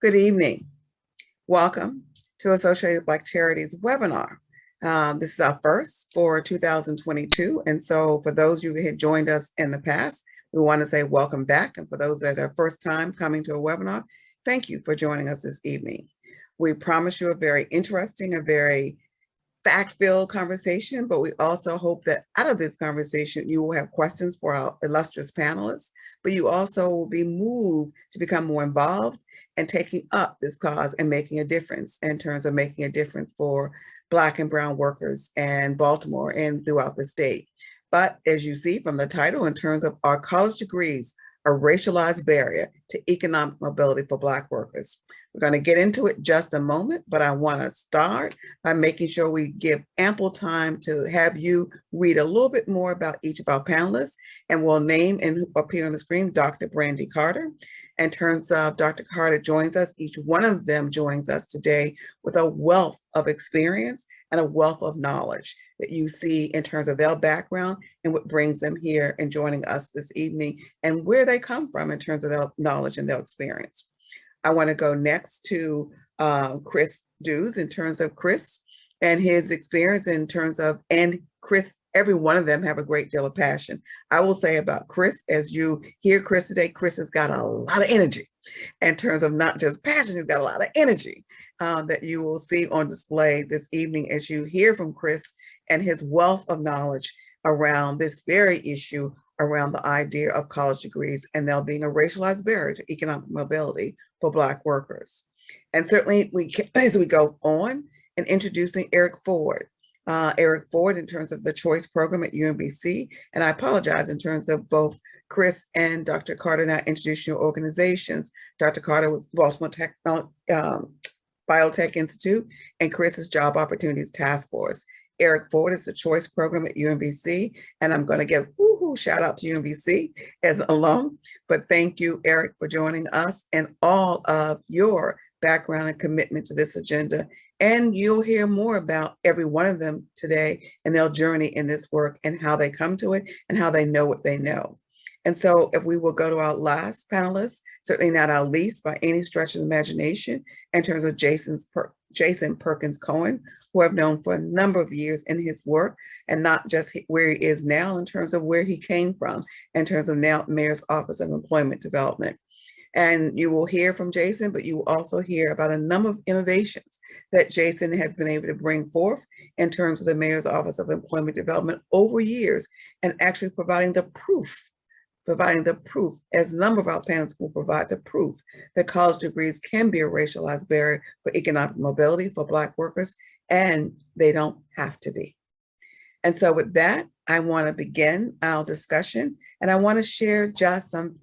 Good evening. Welcome to Associated Black Charities webinar. This is our first for 2022. And so for those of you who had joined us in the past, we want to say welcome back. And for those that are first time coming to a webinar, thank you for joining us this evening. We promise you a very interesting, a very fact-filled conversation, but we also hope that out of this conversation, you will have questions for our illustrious panelists, but you also will be moved to become more involved and taking up this cause and making a difference in terms of making a difference for Black and brown workers in Baltimore and throughout the state. But as you see from the title, in terms of our college degrees, a racialized barrier to economic mobility for Black workers. We're going to get into it just a moment, but I want to start by making sure we give ample time to have you read a little bit more about each of our panelists, and we'll name and appear on the screen Dr. Brandy Carter. In terms of Dr. Carter joins us, each one of them joins us today with a wealth of experience and a wealth of knowledge that you see in terms of their background and what brings them here and joining us this evening and where they come from in terms of their knowledge and their experience. I want to go next to Chris Dews in terms of Chris and his experience in terms of, and Chris, every one of them have a great deal of passion. I will say about Chris, as you hear Chris today, Chris has got a lot of energy in terms of not just passion, he's got a lot of energy that you will see on display this evening as you hear from Chris and his wealth of knowledge around this very issue around the idea of college degrees and there being a racialized barrier to economic mobility for Black workers. And certainly as we go on and introducing Eric Ford. Eric Ford in terms of the choice program at UMBC, and I apologize in terms of both Chris and Dr. Carter now introducing your organizations. Dr. Carter was Baltimore BioTech Institute and Chris is Job Opportunities Task Force. Eric Ford is the choice program at UMBC, and I'm going to give woohoo shout out to UMBC as an alum. But thank you, Eric, for joining us and all of your background and commitment to this agenda. And you'll hear more about every one of them today and their journey in this work and how they come to it and how they know what they know. And so if we will go to our last panelist, certainly not our least by any stretch of the imagination, in terms of Jason Perkins-Cohen, who I've known for a number of years in his work, and not just where he is now in terms of where he came from, in terms of now Mayor's Office of Employment Development. And you will hear from Jason, but you will also hear about a number of innovations that Jason has been able to bring forth in terms of the Mayor's Office of Employment Development over years, and actually providing the proof, as a number of our panelists will provide the proof that college degrees can be a racialized barrier for economic mobility for Black workers, and they don't have to be. And so with that, I want to begin our discussion, and I want to share just some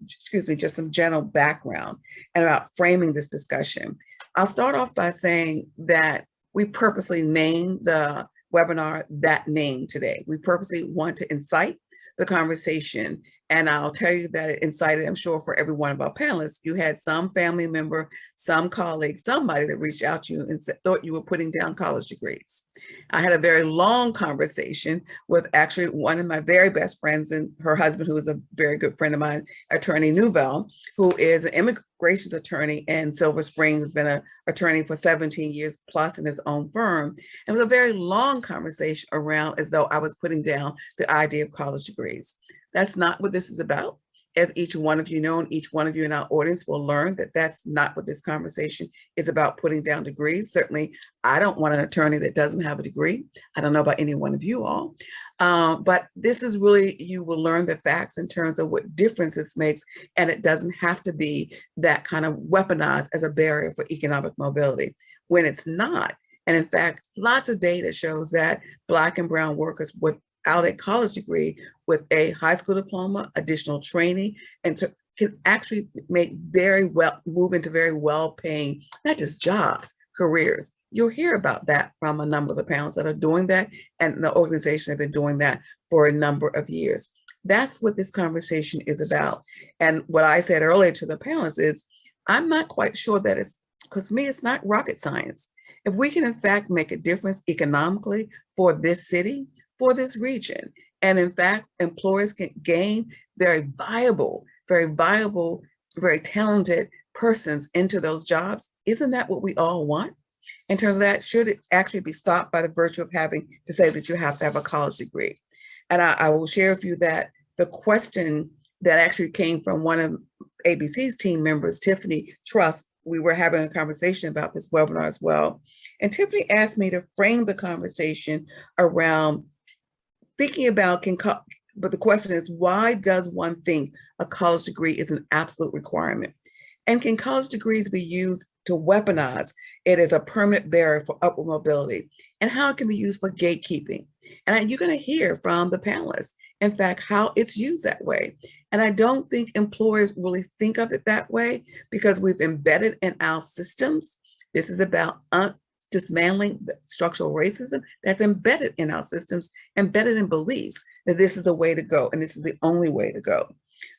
general background and about framing this discussion. I'll start off by saying that we purposely named the webinar that name today. We purposely want to incite the conversation. And I'll tell you that it incited, I'm sure for every one of our panelists, you had some family member, some colleague, somebody that reached out to you and thought you were putting down college degrees. I had a very long conversation with actually one of my very best friends and her husband, who is a very good friend of mine, Attorney Newville, who is an immigration attorney in Silver Spring, has been an attorney for 17 years plus in his own firm. It was a very long conversation around as though I was putting down the idea of college degrees. That's not what this is about. As each one of you know, and each one of you in our audience will learn that that's not what this conversation is about, putting down degrees. Certainly, I don't want an attorney that doesn't have a degree. I don't know about any one of you all. But this is really, you will learn the facts in terms of what difference this makes, and it doesn't have to be that kind of weaponized as a barrier for economic mobility when it's not. And in fact, lots of data shows that Black and brown workers without a college degree with a high school diploma, additional training, and can actually move into very well-paying, not just jobs, careers. You'll hear about that from a number of the panelists that are doing that, and the organization have been doing that for a number of years. That's what this conversation is about. And what I said earlier to the panelists is, I'm not quite sure that it's, because for me, it's not rocket science. If we can in fact make a difference economically for this city, for this region, and in fact, employers can gain very viable, very talented persons into those jobs, isn't that what we all want? In terms of that, should it actually be stopped by the virtue of having to say that you have to have a college degree? And I will share with you that the question that actually came from one of ABC's team members, Tiffany Trust, we were having a conversation about this webinar as well. And Tiffany asked me to frame the conversation around thinking about, but the question is, why does one think a college degree is an absolute requirement? And can college degrees be used to weaponize it as a permanent barrier for upward mobility? And how it can be used for gatekeeping? And you're going to hear from the panelists, in fact, how it's used that way. And I don't think employers really think of it that way because we've embedded in our systems. This is about dismantling the structural racism that's embedded in our systems, embedded in beliefs that this is the way to go and this is the only way to go.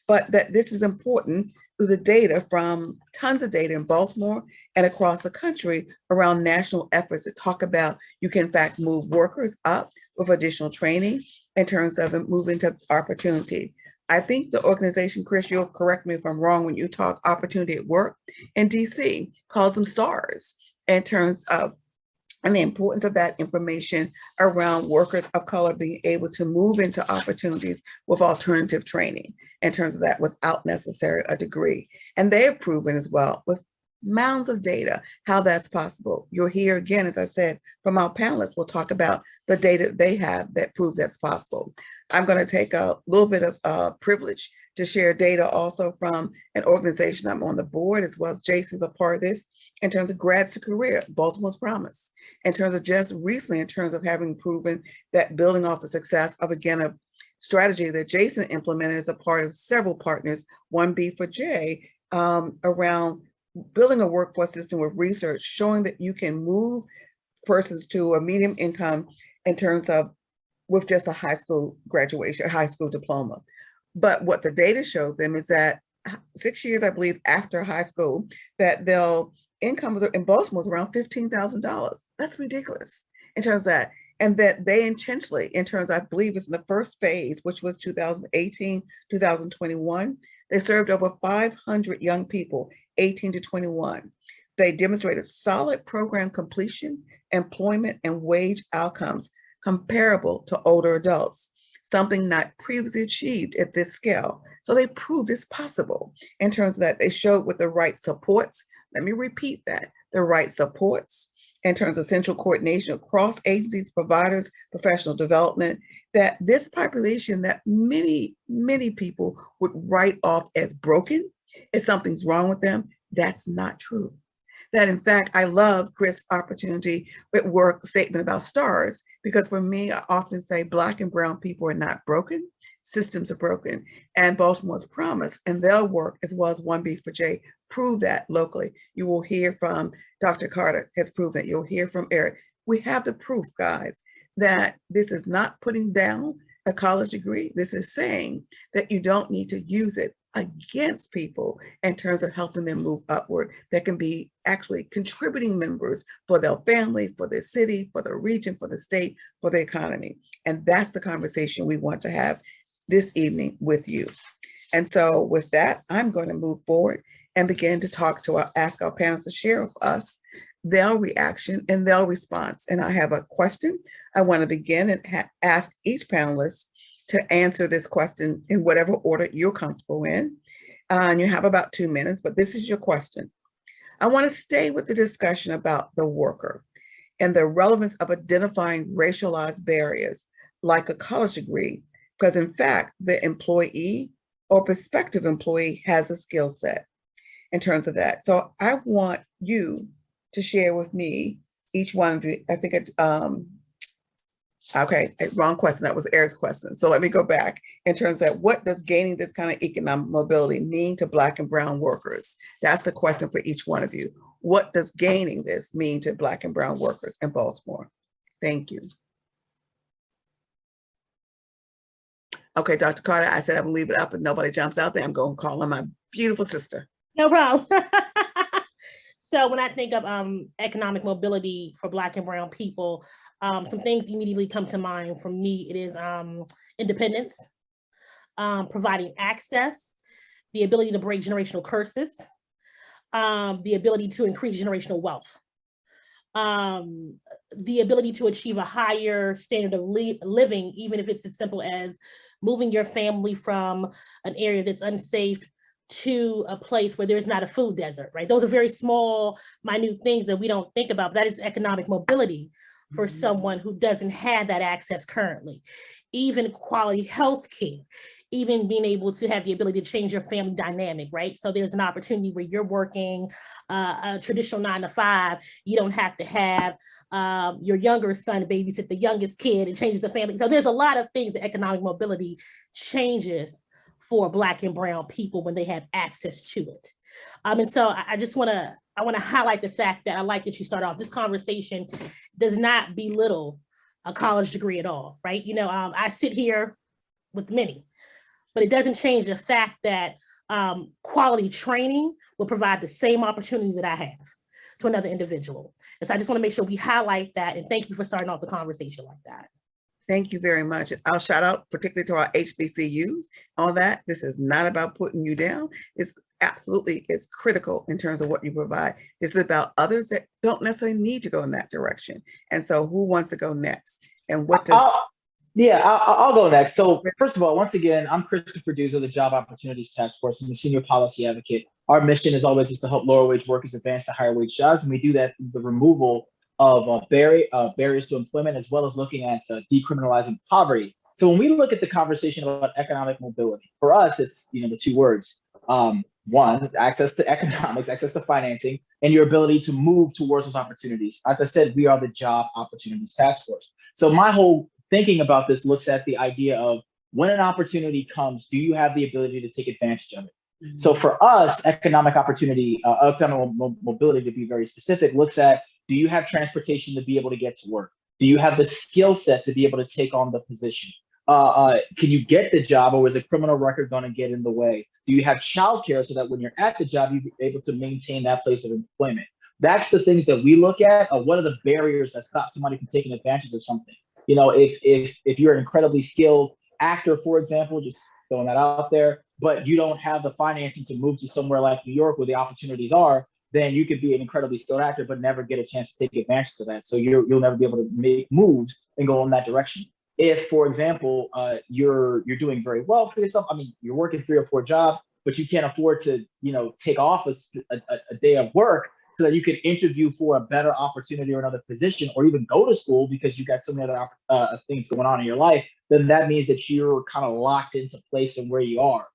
But that this is important through the data from tons of data in Baltimore and across the country around national efforts that talk about you can in fact move workers up with additional training in terms of moving to opportunity. I think the organization, Chris, you'll correct me if I'm wrong, when you talk opportunity at work in DC, calls them stars in terms of and the importance of that information around workers of color being able to move into opportunities with alternative training in terms of that without necessarily a degree. And they have proven as well with mounds of data how that's possible. You'll hear again, as I said, from our panelists, we'll talk about the data they have that proves that's possible. I'm going to take a little bit of privilege to share data also from an organization I'm on the board, as well as Jason's a part of this, in terms of grads to career, Baltimore's Promise, in terms of just recently, in terms of having proven that building off the success of, again, a strategy that Jason implemented as a part of several partners, 1B4J, around building a workforce system with research showing that you can move persons to a medium income in terms of with just a high school graduation, high school diploma. But what the data showed them is that 6 years, I believe, after high school, that they'll income in Baltimore was around $15,000. That's ridiculous in terms of that. And that they intentionally, in terms, I believe it's in the first phase, which was 2018, 2021, they served over 500 young people, 18 to 21. They demonstrated solid program completion, employment, and wage outcomes comparable to older adults, something not previously achieved at this scale. So they proved it's possible in terms of that. They showed with the right supports. Let me repeat that, the right supports in terms of central coordination across agencies, providers, professional development, that this population that many, many people would write off as broken, if something's wrong with them, that's not true. That in fact, I love Chris' opportunity at work statement about stars, because for me, I often say Black and brown people are not broken, systems are broken. And Baltimore's Promise and their work, as well as 1B4J, prove that locally. You will hear from Dr. Carter has proven it. You'll hear from Eric. We have the proof, guys, that this is not putting down a college degree. This is saying that you don't need to use it against people in terms of helping them move upward, that can be actually contributing members for their family, for their city, for the region, for the state, for the economy. And that's the conversation we want to have this evening with you. And so with that, I'm going to move forward and begin to ask our panelists to share with us their reaction and their response. And I have a question. I want to begin and ask each panelist to answer this question in whatever order you're comfortable in. And you have about 2 minutes, but this is your question. I want to stay with the discussion about the worker and the relevance of identifying racialized barriers like a college degree, because in fact, the employee or prospective employee has a skill set in terms of that. So I want you to share with me, each one of you, I think okay, wrong question. That was Eric's question. So let me go back in terms of what does gaining this kind of economic mobility mean to Black and brown workers? That's the question for each one of you. What does gaining this mean to Black and brown workers in Baltimore? Thank you. Okay, Dr. Carter, I said I'm gonna leave it up and nobody jumps out there. I'm going to call on my beautiful sister. No problem. So when I think of economic mobility for Black and brown people, some things immediately come to mind. For me, it is independence, providing access, the ability to break generational curses, the ability to increase generational wealth, the ability to achieve a higher standard of living, even if it's as simple as moving your family from an area that's unsafe to a place where there's not a food desert, right? Those are very small, minute things that we don't think about. That is economic mobility for someone who doesn't have that access currently. Even quality health care, even being able to have the ability to change your family dynamic, right? So there's an opportunity where you're working a traditional 9 to 5, you don't have to have your younger son babysit the youngest kid. It changes the family. So there's a lot of things that economic mobility changes for Black and brown people when they have access to it. And so I just want to highlight the fact that I like that you start off. This conversation does not belittle a college degree at all, right? You know, I sit here with many, but it doesn't change the fact that quality training will provide the same opportunities that I have to another individual. And so I just want to make sure we highlight that, and thank you for starting off the conversation like that. Thank you very much. I'll shout out particularly to our HBCUs on that. This is not about putting you down. It's absolutely, it's critical in terms of what you provide. This is about others that don't necessarily need to go in that direction. And so who wants to go next? And what does... I'll go next. So first of all, once again, I'm Christopher Duzo, the Job Opportunities Task Force. I'm the Senior Policy Advocate. Our mission is always to help lower wage workers advance to higher wage jobs. And we do that through the removal of barriers to employment, as well as looking at decriminalizing poverty. So when we look at the conversation about economic mobility, for us, it's the two words. One, access to economics, access to financing, and your ability to move towards those opportunities. As I said, we are the Job Opportunities Task Force. So my whole thinking about this looks at the idea of when an opportunity comes, do you have the ability to take advantage of it? Mm-hmm. So for us, economic mobility, to be very specific, looks at, do you have transportation to be able to get to work? Do you have the skill set to be able to take on the position? Can you get the job, or is a criminal record going to get in the way? Do you have childcare so that when you're at the job, you're able to maintain that place of employment? That's the things that we look at. What are the barriers that stop somebody from taking advantage of something? You know, if you're an incredibly skilled actor, for example, just throwing that out there, but you don't have the financing to move to somewhere like New York where the opportunities are, then you could be an incredibly skilled actor, but never get a chance to take advantage of that. So you'll never be able to make moves and go in that direction. If, for example, you're doing very well for yourself, I mean, you're working 3 or 4 jobs, but you can't afford to, take off a day of work so that you can interview for a better opportunity or another position, or even go to school because you got so many other things going on in your life, then that means that you're kind of locked into place and where you are.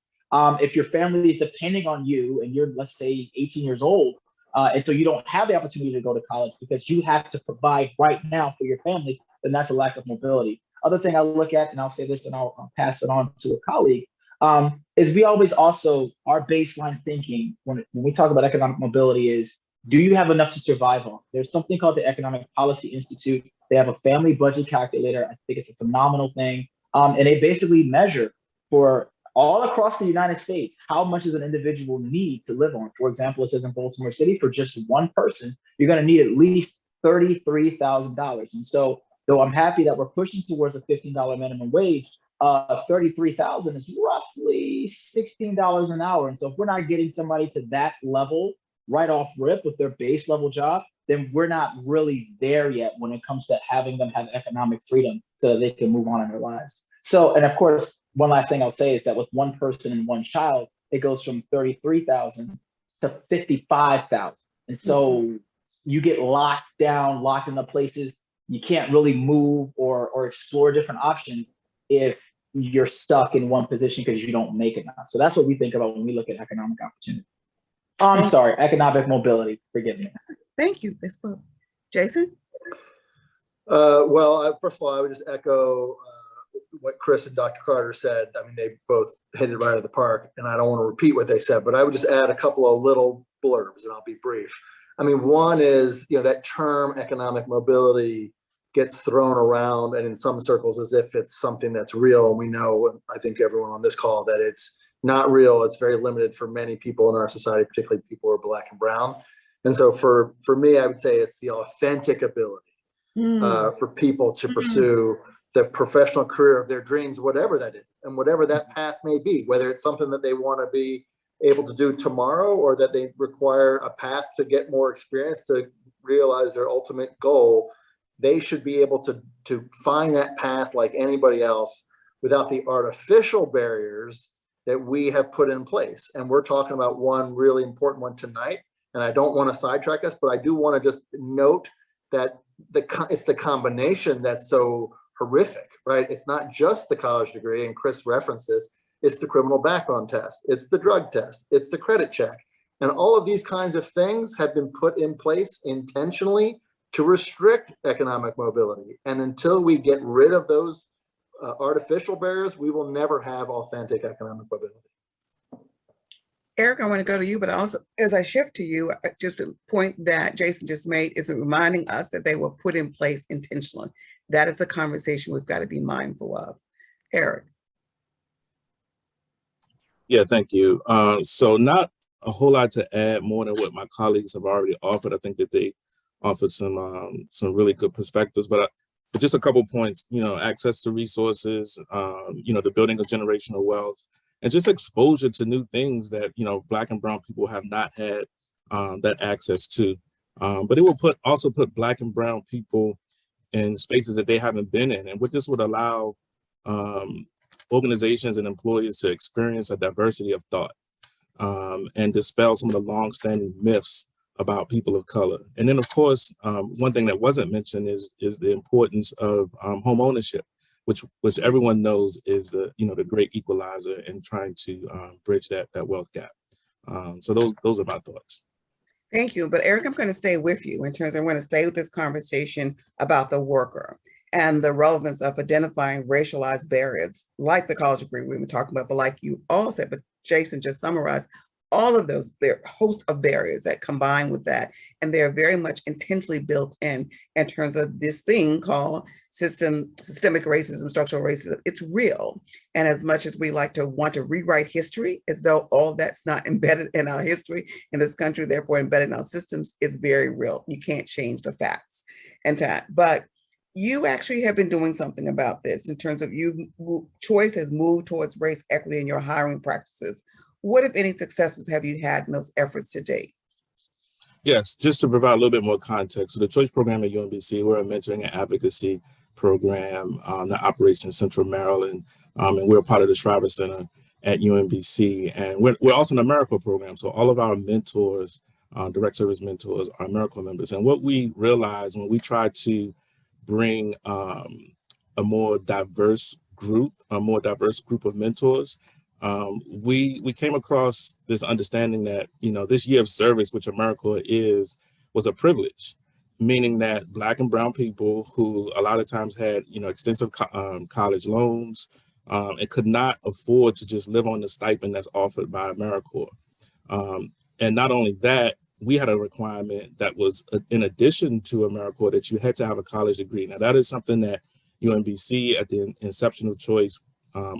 If your family is depending on you and you're, let's say, 18 years old, and so you don't have the opportunity to go to college because you have to provide right now for your family, then that's a lack of mobility. Other thing I look at, and I'll say this and I'll pass it on to a colleague, is we always also, our baseline thinking when we talk about economic mobility is, do you have enough to survive on? There's something called the Economic Policy Institute. They have a family budget calculator. I think it's a phenomenal thing. And they basically measure for all across the United States, how much does an individual need to live on? For example, it says in Baltimore City, for just one person, you're going to need at least $33,000. And so, though I'm happy that we're pushing towards a $15 minimum wage, $33,000 is roughly $16 an hour. And so if we're not getting somebody to that level right off rip with their base level job, then we're not really there yet when it comes to having them have economic freedom so that they can move on in their lives. So, and of course, one last thing I'll say is that with one person and one child, it goes from 33,000 to 55,000. And so you get locked down, locked into places. You can't really move or explore different options if you're stuck in one position because you don't make enough. So that's what we think about when we look at economic opportunity. I'm sorry, economic mobility. Forgive me. Thank you. Jason? Well, first of all, I would just echo what Chris and Dr. Carter said. I mean, they both hit it right out of the park, and I don't want to repeat what they said, but I would just add a couple of little blurbs, and I'll be brief. I mean, one is, that term economic mobility gets thrown around and in some circles as if it's something that's real. And we know, I think everyone on this call, that it's not real. It's very limited for many people in our society, particularly people who are Black and brown. And so for me, I would say it's the authentic ability for people to pursue the professional career of their dreams, whatever that is, and whatever that path may be, whether it's something that they want to be able to do tomorrow, or that they require a path to get more experience to realize their ultimate goal, they should be able to find that path like anybody else without the artificial barriers that we have put in place. And we're talking about one really important one tonight. And I don't want to sidetrack us, but I do want to just note that it's the combination that's so horrific, right? It's not just the college degree, and Chris referenced this, it's the criminal background test, it's the drug test, it's the credit check. And all of these kinds of things have been put in place intentionally to restrict economic mobility. And until we get rid of those artificial barriers, we will never have authentic economic mobility. Eric, I want to go to you, but also as I shift to you, just a point that Jason just made is reminding us that they were put in place intentionally. That is a conversation we've got to be mindful of. Eric. Yeah, thank you. So not a whole lot to add more than what my colleagues have already offered. I think that they offered some really good perspectives, but just a couple points, access to resources, the building of generational wealth, and just exposure to new things that, Black and Brown people have not had that access to. But it will also put Black and Brown people in spaces that they haven't been in. And what this would allow organizations and employers to experience a diversity of thought and dispel some of the longstanding myths about people of color. And then, of course, one thing that wasn't mentioned is the importance of home ownership, which everyone knows is the great equalizer in trying to bridge that wealth gap. So those are my thoughts. Thank you. But Eric, I'm going to stay with you in terms of, I'm going to stay with this conversation about the worker and the relevance of identifying racialized barriers, like the college degree we've been talking about, but like you all said, but Jason just summarized all of those, there are a host of barriers that combine with that. And they're very much intentionally built in terms of this thing called systemic racism, structural racism. It's real. And as much as we like to want to rewrite history as though all that's not embedded in our history in this country, therefore embedded in our systems, is very real. You can't change the facts and time. But you actually have been doing something about this in terms of Choice has moved towards race equity in your hiring practices. What, if any, successes have you had in those efforts to date? Yes, just to provide a little bit more context. So the Choice program at UMBC, we're a mentoring and advocacy program that operates in Central Maryland. And we're part of the Shriver Center at UMBC. And we're also an AmeriCorps program. So all of our mentors, direct service mentors, are AmeriCorps members. And what we realized when we tried to bring a more diverse group of mentors, we came across this understanding that, this year of service, which AmeriCorps was a privilege, meaning that Black and Brown people who a lot of times had, extensive college loans and could not afford to just live on the stipend that's offered by AmeriCorps. And not only that, we had a requirement that was in addition to AmeriCorps that you had to have a college degree. Now, that is something that UMBC at the inception of Choice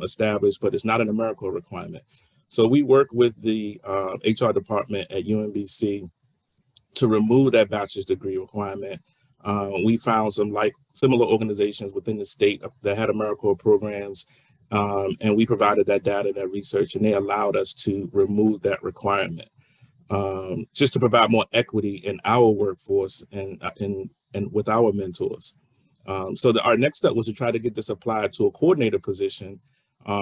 established, but it's not an AmeriCorps requirement. So we work with the HR department at UMBC to remove that bachelor's degree requirement. We found some similar organizations within the state that had AmeriCorps programs, and we provided that data, that research, and they allowed us to remove that requirement. Just to provide more equity in our workforce and with our mentors. So our next step was to try to get this applied to a coordinator position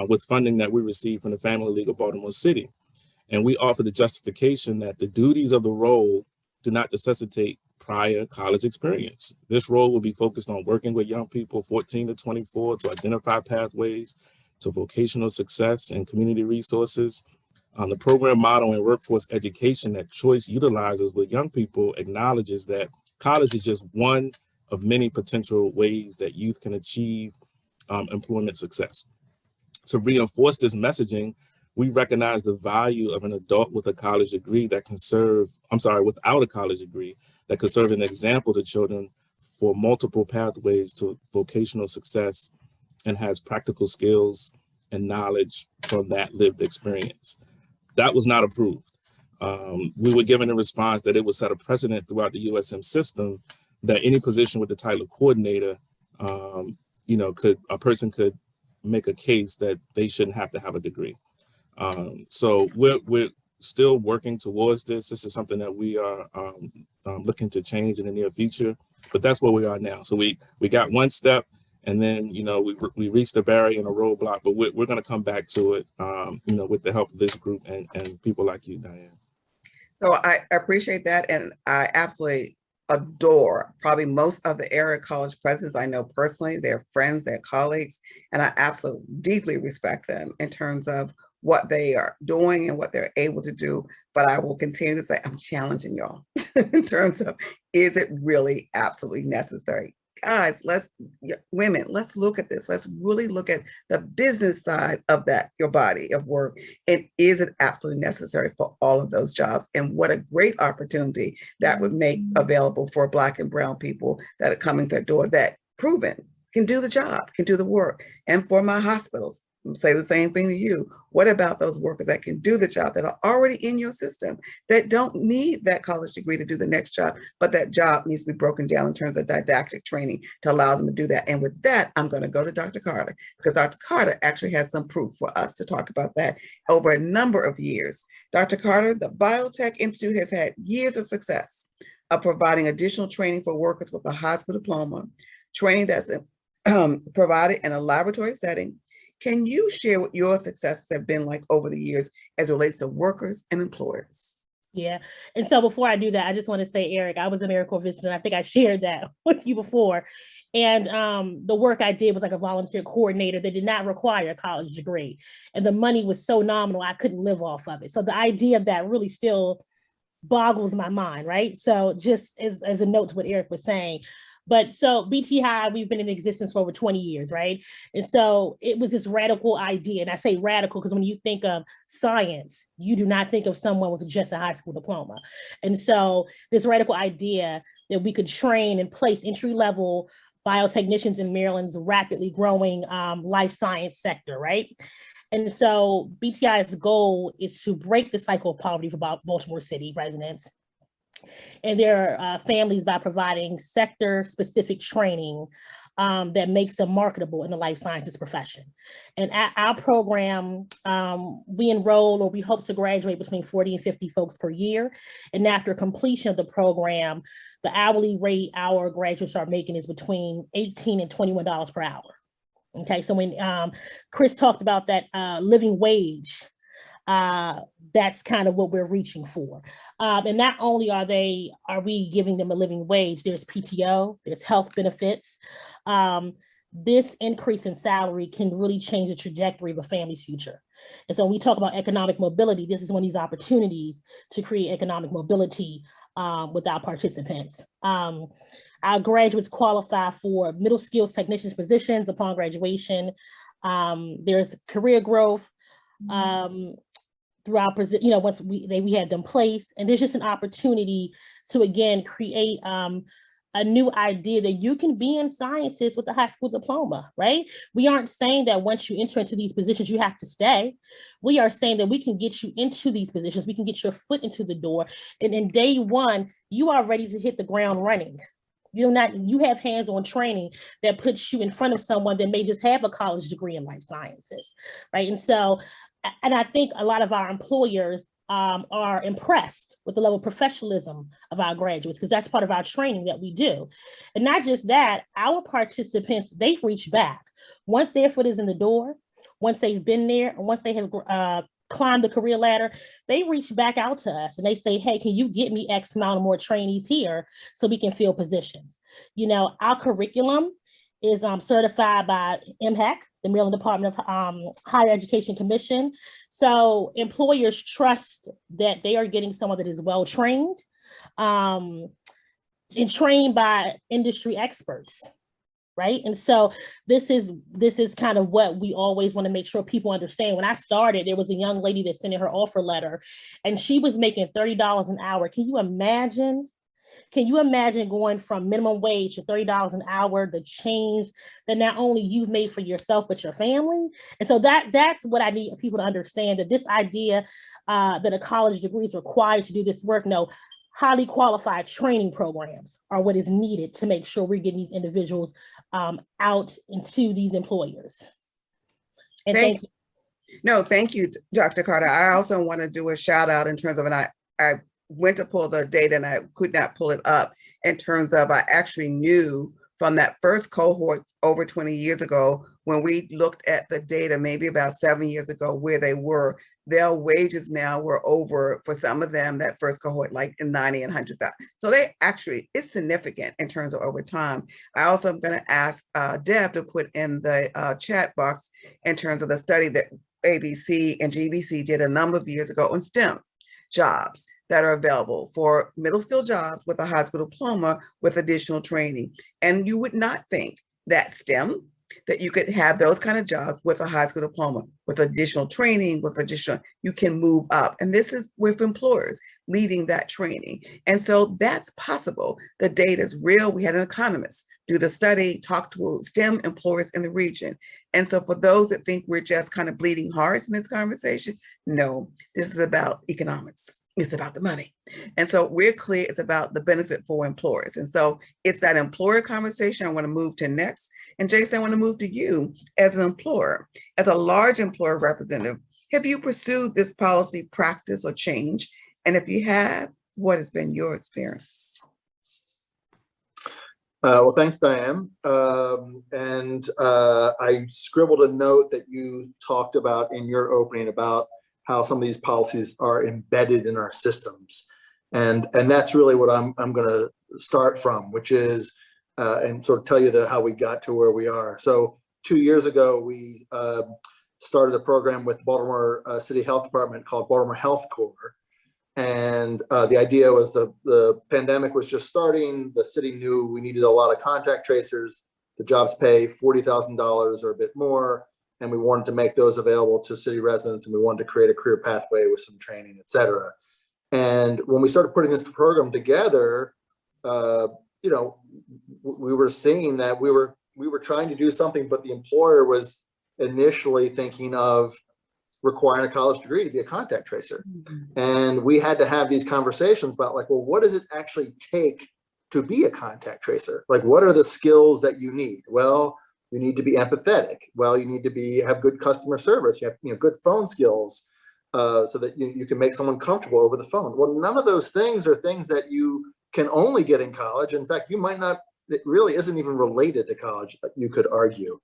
with funding that we received from the Family League of Baltimore City. And we offered the justification that the duties of the role do not necessitate prior college experience. This role will be focused on working with young people 14 to 24 to identify pathways to vocational success and community resources. The program model and workforce education that Choice utilizes with young people acknowledges that college is just one of many potential ways that youth can achieve employment success. To reinforce this messaging, we recognize the value of an adult with a college degree that can without a college degree, that could serve an example to children for multiple pathways to vocational success and has practical skills and knowledge from that lived experience. That was not approved. We were given a response that it would set a precedent throughout the USM system that any position with the title of coordinator, a person could make a case that they shouldn't have to have a degree. So we're still working towards this. This is something that we are looking to change in the near future, but that's where we are now. So we got one step, and then, you know, we reached a barrier and a roadblock, but we're going to come back to it, you know, with the help of this group and people like you, Diane. So I appreciate that, and I absolutely adore probably most of the area college presidents I know personally. They're friends, they're colleagues, and I absolutely deeply respect them in terms of what they are doing and what they're able to do. But I will continue to say, I'm challenging y'all in terms of, is it really absolutely necessary? Guys, women, let's look at this. Let's really look at the business side of that, your body of work. And is it absolutely necessary for all of those jobs? And what a great opportunity that would make available for Black and brown people that are coming to the door that proven can do the job, can do the work. And for my hospitals, say the same thing to you. What about those workers that can do the job, that are already in your system, that don't need that college degree to do the next job, but that job needs to be broken down in terms of didactic training to allow them to do that? And with that, I'm going to go to Dr. Carter, because Dr. Carter actually has some proof for us to talk about that over a number of years. Dr. Carter, the Biotech Institute has had years of success of providing additional training for workers with a high school diploma, training that's provided in a laboratory setting. Can you share what your successes have been like over the years as it relates to workers and employers? Yeah. And so before I do that, I just want to say, Eric, I was an AmeriCorps visitor. I think I shared that with you before. And the work I did was like a volunteer coordinator that did not require a college degree. And the money was so nominal, I couldn't live off of it. So the idea of that really still boggles my mind, right? So just as a note to what Eric was saying. But so BTI, we've been in existence for over 20 years, right? And so it was this radical idea. And I say radical because when you think of science, you do not think of someone with just a high school diploma. And so this radical idea that we could train and place entry-level biotechnicians in Maryland's rapidly growing life science sector, right? And so BTI's goal is to break the cycle of poverty for Baltimore City residents and their families by providing sector-specific training that makes them marketable in the life sciences profession. And at our program, we enroll, or we hope to graduate between 40 and 50 folks per year. And after completion of the program, the hourly rate our graduates are making is between $18 and $21 per hour. Okay, so when Chris talked about that living wage, that's kind of what we're reaching for. And not only are we giving them a living wage, there's PTO, there's health benefits. This increase in salary can really change the trajectory of a family's future. And so when we talk about economic mobility, this is one of these opportunities to create economic mobility with our participants. Our graduates qualify for middle skills technicians positions upon graduation. There's career growth throughout, once we have them placed, and there's just an opportunity to again create a new idea that you can be in sciences with a high school diploma, right? We aren't saying that once you enter into these positions, you have to stay. We are saying that we can get you into these positions, we can get your foot into the door, and in day one, you are ready to hit the ground running. You have hands-on training that puts you in front of someone that may just have a college degree in life sciences, right? And so, and I think a lot of our employers are impressed with the level of professionalism of our graduates, because that's part of our training that we do. And not just that, our participants, they reach back. Once their foot is in the door, once they've been there, and once they have climbed the career ladder, they reach back out to us and they say, hey, can you get me X amount of more trainees here so we can fill positions? Our curriculum is certified by MHEC, the Maryland Department of Higher Education Commission. So employers trust that they are getting someone that is well-trained and trained by industry experts, right? And so this is kind of what we always want to make sure people understand. When I started, there was a young lady that sent in her offer letter and she was making $30 an hour. Can you imagine? Can you imagine going from minimum wage to $30 an hour, the change that not only you've made for yourself, but your family? And so that's what I need people to understand, that this idea that a college degree is required to do this work. No, highly qualified training programs are what is needed to make sure we're getting these individuals out into these employers. And thank you. No, thank you, Dr. Carter. I also want to do a shout out in terms of, and I went to pull the data and I could not pull it up in terms of, I actually knew from that first cohort over 20 years ago, when we looked at the data, maybe about 7 years ago, where they were, their wages now were over, for some of them, that first cohort, like in 90 and 100,000. So they actually, it's significant in terms of over time. I also am going to ask Deb to put in the chat box in terms of the study that ABC and GBC did a number of years ago on STEM jobs that are available for middle skill jobs with a high school diploma with additional training. And you would not think that STEM, that you could have those kind of jobs with a high school diploma, with additional training, with additional, you can move up. And this is with employers leading that training. And so that's possible. The data is real. We had an economist do the study, talk to STEM employers in the region. And so for those that think we're just kind of bleeding hearts in this conversation, no, this is about economics. It's about the money. And so we're clear it's about the benefit for employers. And so it's that employer conversation I want to move to next. And Jason, I want to move to you as an employer, as a large employer representative. Have you pursued this policy practice or change? And if you have, what has been your experience? Well, thanks, Diane. I scribbled a note that you talked about in your opening about how some of these policies are embedded in our systems. And that's really what I'm going to start from, which is, and sort of tell you how we got to where we are. So 2 years ago, we started a program with the Baltimore City Health Department called Baltimore Health Corps. And the idea was the pandemic was just starting. The city knew we needed a lot of contact tracers. The jobs pay $40,000 or a bit more. And we wanted to make those available to city residents, and we wanted to create a career pathway with some training, et cetera. And when we started putting this program together, you know, we were seeing that we were trying to do something, but the employer was initially thinking of requiring a college degree to be a contact tracer. Mm-hmm. And we had to have these conversations about like, well, what does it actually take to be a contact tracer? Like, what are the skills that you need? Well, you need to be empathetic. Well, you need to have good customer service. You have good phone skills so that you can make someone comfortable over the phone. Well, none of those things are things that you can only get in college. In fact, you might not, it really isn't even related to college, you could argue.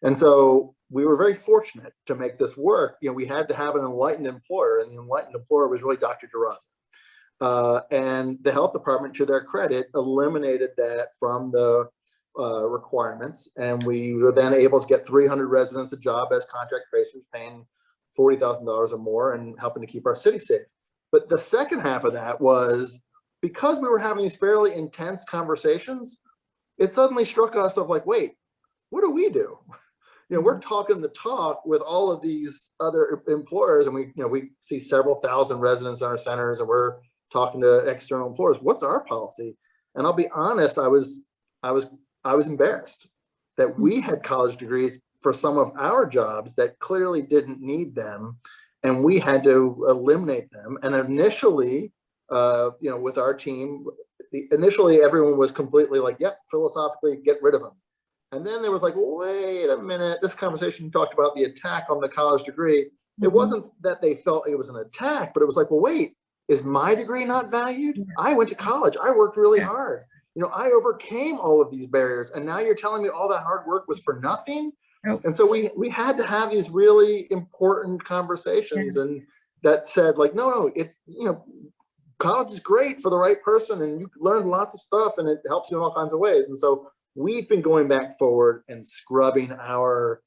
And so we were very fortunate to make this work. You know, we had to have an enlightened employer, and the enlightened employer was really Dr. DeRosa. And the health department, to their credit, eliminated that from the requirements, and we were then able to get 300 residents a job as contract tracers, paying $40,000 or more and helping to keep our city safe. But the second half of that was, because we were having these fairly intense conversations, it suddenly struck us of like, wait, what do we do? You know, we're talking the talk with all of these other employers, and we see several thousand residents in our centers, and we're talking to external employers. What's our policy? And I'll be honest, I was embarrassed that we had college degrees for some of our jobs that clearly didn't need them, and we had to eliminate them. And initially, with our team, initially everyone was completely like, yep, philosophically, get rid of them. And then there was like, wait a minute, this conversation talked about the attack on the college degree. Mm-hmm. It wasn't that they felt it was an attack, but it was like, well, wait, is my degree not valued? Yeah. I went to college, I worked really hard. You know, I overcame all of these barriers, and now you're telling me all that hard work was for nothing? Nope. And so we had to have these really important conversations, and that said, like, no, it's, college is great for the right person, and you learn lots of stuff, and it helps you in all kinds of ways. And so we've been going back forward and scrubbing our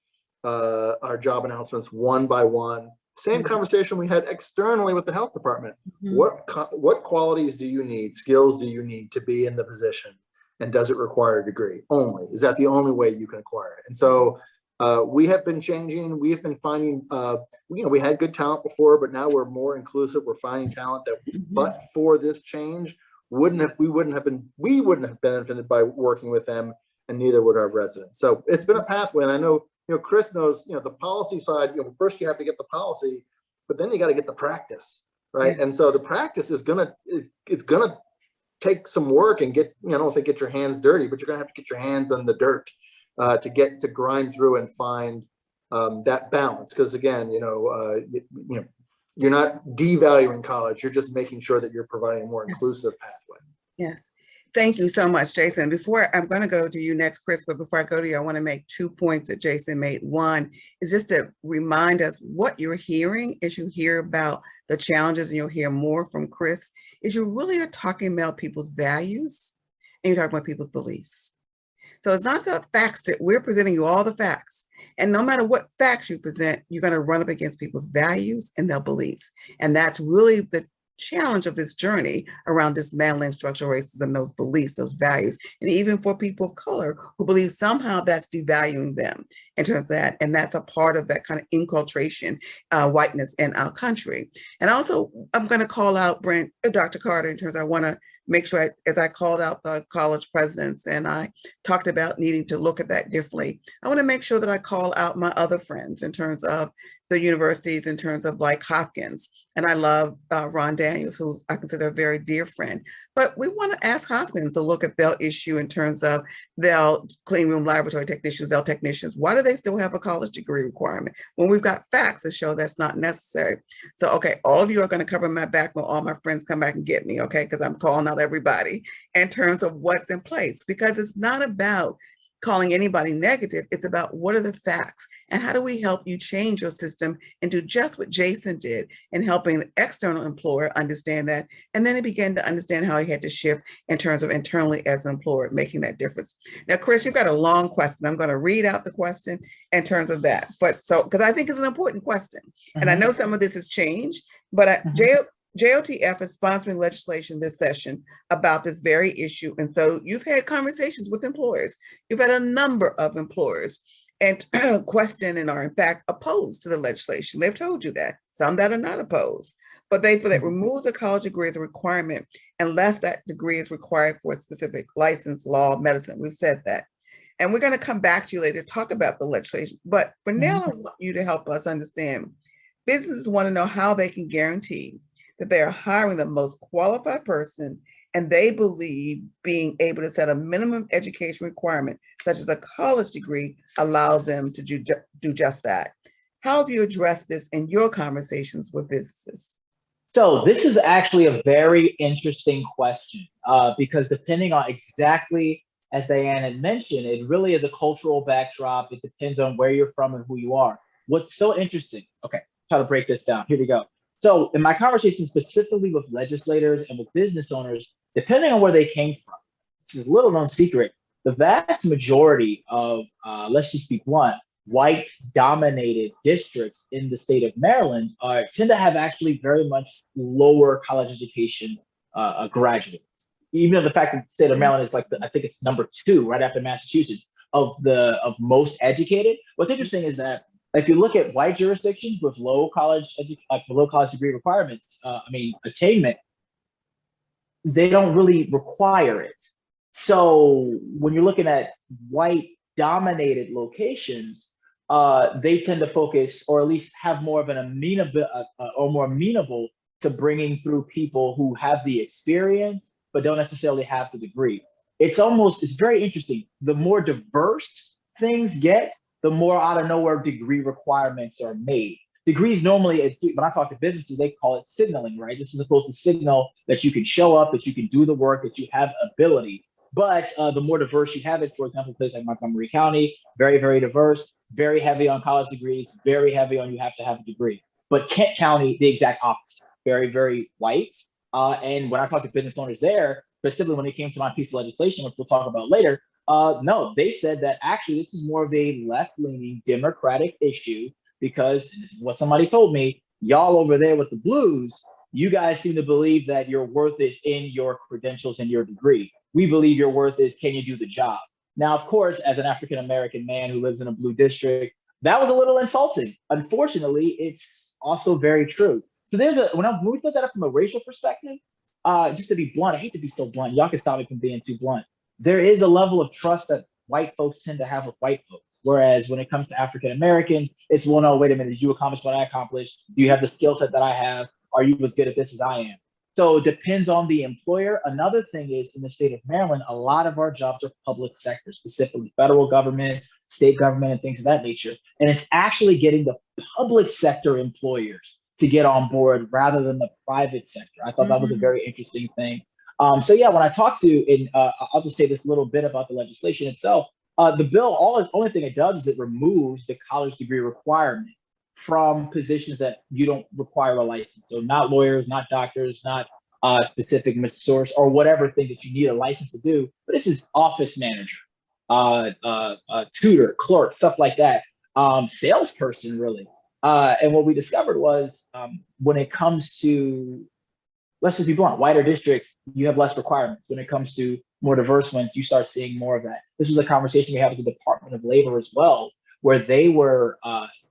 job announcements one by one. Same conversation we had externally with the health department. Mm-hmm. What qualities do you need, skills do you need to be in the position? And does it require a degree only? Is that the only way you can acquire it? And so we have been changing. We have been finding, we had good talent before, but now we're more inclusive. We're finding talent that, but for this change, we wouldn't have benefited by working with them, and neither would our residents. So it's been a pathway, and I know, Chris knows, the policy side, first you have to get the policy, but then you got to get the practice, right? And so the practice is gonna take some work and get, I don't want to say get your hands dirty, but you're gonna have to get your hands on the dirt to grind through and find that balance. Because again, you're not devaluing college. You're just making sure that you're providing a more inclusive pathway. Yes. Thank you so much, Jason. Before I'm going to go to you next, Chris, but before I go to you, I want to make 2 points that Jason made. One is just to remind us what you're hearing as you hear about the challenges, and you'll hear more from Chris, is you really are talking about people's values and you're talking about people's beliefs. So it's not the facts that we're presenting you all the facts. And no matter what facts you present, you're going to run up against people's values and their beliefs. And that's really the challenge of this journey around dismantling structural racism, those beliefs, those values, and even for people of color who believe somehow that's devaluing them in terms of that. And that's a part of that kind of inculturation, whiteness in our country. And also, I'm going to call out Dr. Carter in terms of I want to make sure, as I called out the college presidents and I talked about needing to look at that differently, I want to make sure that I call out my other friends in terms of the universities, in terms of like Hopkins. And I love Ron Daniels, who I consider a very dear friend. But we want to ask Hopkins to look at their issue in terms of their clean room laboratory technicians, their technicians. Why do they still have a college degree requirement when we've got facts that show that's not necessary? So, okay, all of you are going to cover my back when all my friends come back and get me, okay? Because I'm calling out everybody in terms of what's in place, because it's not about calling anybody negative. It's about what are the facts and how do we help you change your system and do just what Jason did in helping the external employer understand that. And then he began to understand how he had to shift in terms of internally as an employer, making that difference. Now, Chris, you've got a long question. I'm going to read out the question in terms of that. But so, because I think it's an important question. And I know some of this has changed, but JOTF is sponsoring legislation this session about this very issue. And so you've had conversations with employers. You've had a number of employers and question and are in fact opposed to the legislation. They've told you that. Some that are not opposed, but they feel that removes a college degree as a requirement unless that degree is required for a specific license, law, medicine. We've said that. And we're going to come back to you later to talk about the legislation. But for now, I want you to help us understand. Businesses want to know how they can guarantee that they are hiring the most qualified person, and they believe being able to set a minimum education requirement, such as a college degree, allows them to do just that. How have you addressed this in your conversations with businesses? So this is actually a very interesting question because depending on exactly, as Diane had mentioned, it really is a cultural backdrop. It depends on where you're from and who you are. What's so interesting, okay, try to break this down. Here we go. So in my conversation specifically with legislators and with business owners, depending on where they came from, this is a little known secret, the vast majority of, let's just be blunt, white dominated districts in the state of Maryland tend to have actually very much lower college education graduates. Even though the fact that the state of Maryland is like, I think it's number 2 right after Massachusetts of most educated. What's interesting is that if you look at white jurisdictions with low college degree requirements, attainment, they don't really require it. So when you're looking at white dominated locations, they tend to focus, or at least have more of an amenable to bringing through people who have the experience, but don't necessarily have the degree. It's very interesting. The more diverse things get, the more out of nowhere degree requirements are made. Degrees normally, when I talk to businesses, they call it signaling, right? This is supposed to signal that you can show up, that you can do the work, that you have ability. But the more diverse you have it, for example, places like Montgomery County, very, very diverse, very heavy on college degrees, very heavy on you have to have a degree. But Kent County, the exact opposite, very, very white. And when I talk to business owners there, specifically when it came to my piece of legislation, which we'll talk about later, no, they said that actually this is more of a left-leaning Democratic issue because, and this is what somebody told me, y'all over there with the blues, you guys seem to believe that your worth is in your credentials and your degree. We believe your worth is, can you do the job? Now, of course, as an African-American man who lives in a blue district, that was a little insulting. Unfortunately, it's also very true. So when we put that up from a racial perspective, just to be blunt, I hate to be so blunt, y'all can stop me from being too blunt. There is a level of trust that white folks tend to have with white folks. Whereas when it comes to African Americans, it's, well, no, wait a minute, did you accomplish what I accomplished? Do you have the skill set that I have? Are you as good at this as I am? So it depends on the employer. Another thing is, in the state of Maryland, a lot of our jobs are public sector, specifically federal government, state government and things of that nature. And it's actually getting the public sector employers to get on board rather than the private sector. I thought that was a very interesting thing. So yeah, when I talk to, and I'll just say this little bit about the legislation itself. The bill, the only thing it does is it removes the college degree requirement from positions that you don't require a license. So not lawyers, not doctors, not specific source or whatever things that you need a license to do. But this is office manager, tutor, clerk, stuff like that. Salesperson, really. And what we discovered was when it comes to, let's just be blunt, whiter districts, you have less requirements. When it comes to more diverse ones, you start seeing more of that. This was a conversation we had with the Department of Labor as well, where they were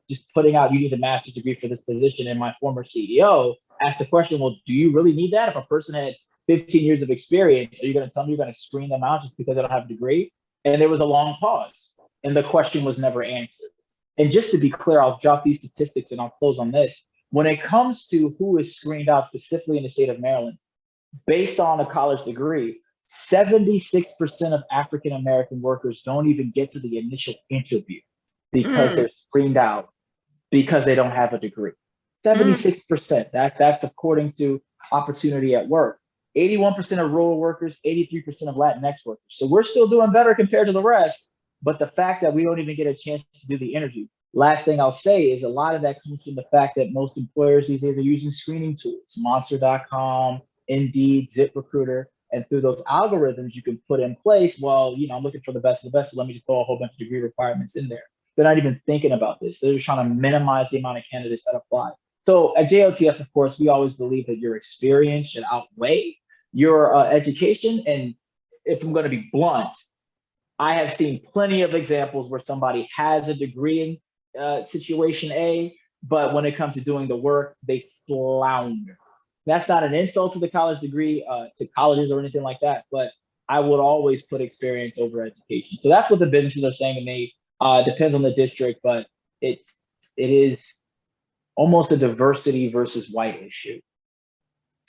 just putting out, you need a master's degree for this position. And my former CEO asked the question, well, do you really need that? If a person had 15 years of experience, are you going to tell me you're going to screen them out just because they don't have a degree? And there was a long pause and the question was never answered. And just to be clear, I'll drop these statistics and I'll close on this. When it comes to who is screened out specifically in the state of Maryland, based on a college degree, 76% of African-American workers don't even get to the initial interview because they're screened out because they don't have a degree. 76%, that's according to Opportunity at Work. 81% of rural workers, 83% of Latinx workers. So we're still doing better compared to the rest, but the fact that we don't even get a chance to do the interview. Last thing I'll say is a lot of that comes from the fact that most employers these days are using screening tools, Monster.com, Indeed, ZipRecruiter, and through those algorithms you can put in place, well, I'm looking for the best of the best, so let me just throw a whole bunch of degree requirements in there. They're not even thinking about this. They're just trying to minimize the amount of candidates that apply. So at JOTF, of course, we always believe that your experience should outweigh your education. And if I'm going to be blunt, I have seen plenty of examples where somebody has a degree in situation A, but when it comes to doing the work, they flounder. That's not an insult to the college degree, to colleges or anything like that, but I would always put experience over education. So that's what the businesses are saying to me. Depends on the district, but it is almost a diversity versus white issue.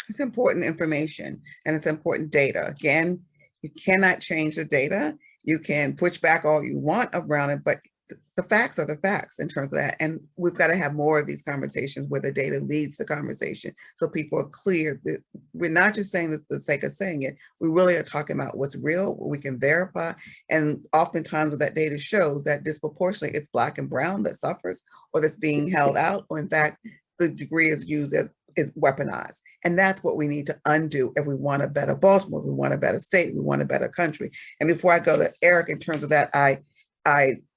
It's important information and it's important data. Again, you cannot change the data. You can push back all you want around it, but the facts are the facts in terms of that. And we've got to have more of these conversations where the data leads the conversation. So people are clear that we're not just saying this for the sake of saying it. We really are talking about what's real, what we can verify. And oftentimes what that data shows that disproportionately it's Black and brown that suffers or that's being held out, or in fact, the degree is used as is weaponized. And that's what we need to undo if we want a better Baltimore, we want a better state, we want a better country. And before I go to Eric, in terms of that, I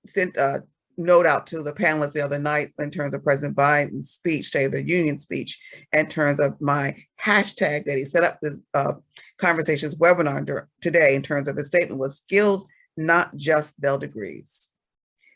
sent a note out to the panelists the other night in terms of President Biden's speech, State of the Union speech, in terms of my hashtag that he set up this conversations webinar today in terms of his statement was skills, not just their degrees.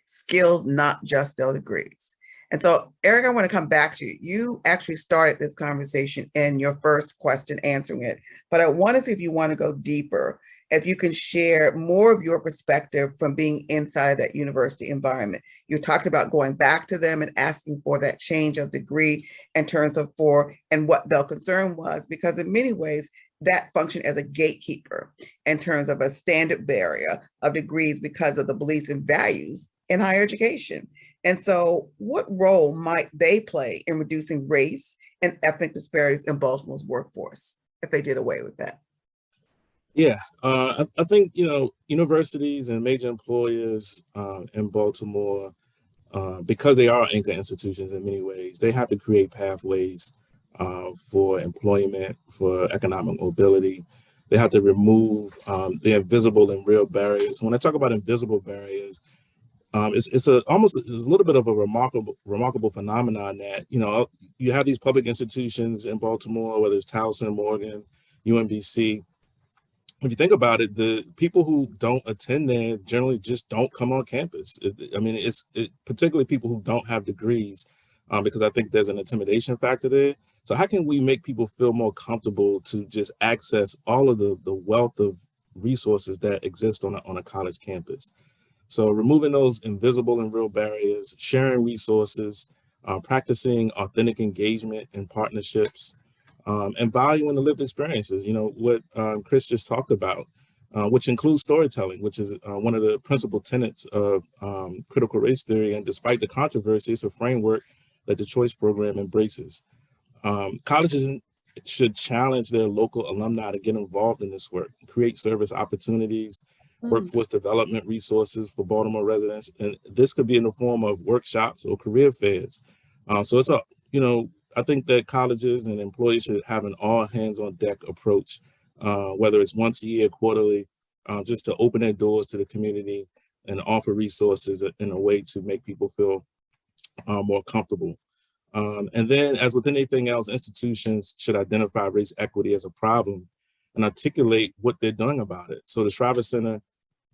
Skills, not just their degrees. And so, Eric, I want to come back to you. You actually started this conversation in your first question answering it, but I want to see if you want to go deeper, if you can share more of your perspective from being inside of that university environment. You talked about going back to them and asking for that change of degree in terms of and what their concern was, because in many ways, that functioned as a gatekeeper in terms of a standard barrier of degrees because of the beliefs and values in higher education. And so what role might they play in reducing race and ethnic disparities in Baltimore's workforce if they did away with that? Yeah, I think, universities and major employers in Baltimore, because they are anchor institutions in many ways, they have to create pathways for employment, for economic mobility. They have to remove the invisible and real barriers. When I talk about invisible barriers, it's a little bit of a remarkable phenomenon that, you have these public institutions in Baltimore, whether it's Towson, Morgan, UMBC. If you think about it, the people who don't attend there generally just don't come on campus. Particularly people who don't have degrees, because I think there's an intimidation factor there. So how can we make people feel more comfortable to just access all of the wealth of resources that exist on a college campus? So removing those invisible and real barriers, sharing resources, practicing authentic engagement and partnerships, and valuing the lived experiences. What Chris just talked about. which includes storytelling, which is one of the principal tenets of critical race theory. And despite the controversy, it's a framework that the Choice Program embraces. Colleges should challenge their local alumni to get involved in this work, create service opportunities, workforce development resources for Baltimore residents. And this could be in the form of workshops or career fairs. So it's I think that colleges and employees should have an all hands on deck approach, whether it's once a year, quarterly, just to open their doors to the community and offer resources in a way to make people feel more comfortable. And then, as with anything else, institutions should identify race equity as a problem and articulate what they're doing about it. So the Shriver Center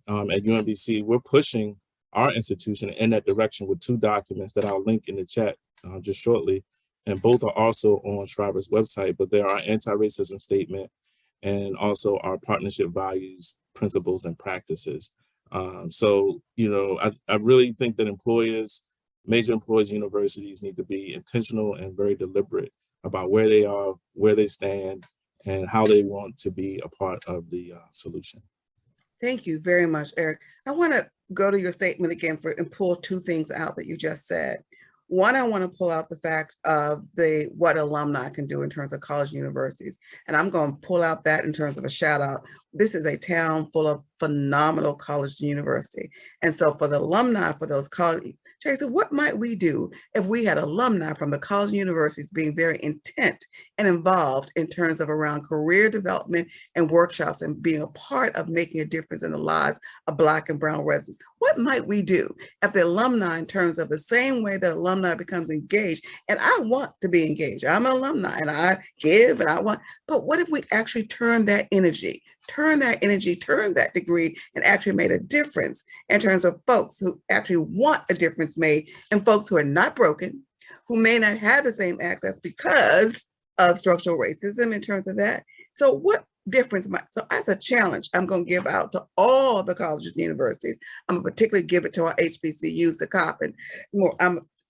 at UMBC, we're pushing our institution in that direction with 2 documents that I'll link in the chat just shortly. And both are also on Shriver's website, but they're our anti-racism statement and also our partnership values, principles, and practices. So, I really think that major employers, universities need to be intentional and very deliberate about where they are, where they stand, and how they want to be a part of the solution. Thank you very much, Eric. I want to go to your statement again and pull 2 things out that you just said. One, I want to pull out the fact of what alumni can do in terms of college and universities. And I'm going to pull out that in terms of a shout out. This is a town full of phenomenal college and university. And so for the alumni, for those college, Jason, what might we do if we had alumni from the college and universities being very intent and involved in terms of around career development and workshops and being a part of making a difference in the lives of Black and brown residents? What might we do if the alumni, in terms of the same way that alumni becomes engaged, and I want to be engaged, I'm an alumni and I give and I want, but what if we actually turn that energy, turn that degree and actually made a difference in terms of folks who actually want a difference made and folks who are not broken, who may not have the same access because of structural racism in terms of that. So what difference so as a challenge, I'm going to give out to all the colleges and universities. I'm going to particularly give it to our HBCUs, the COP, and more.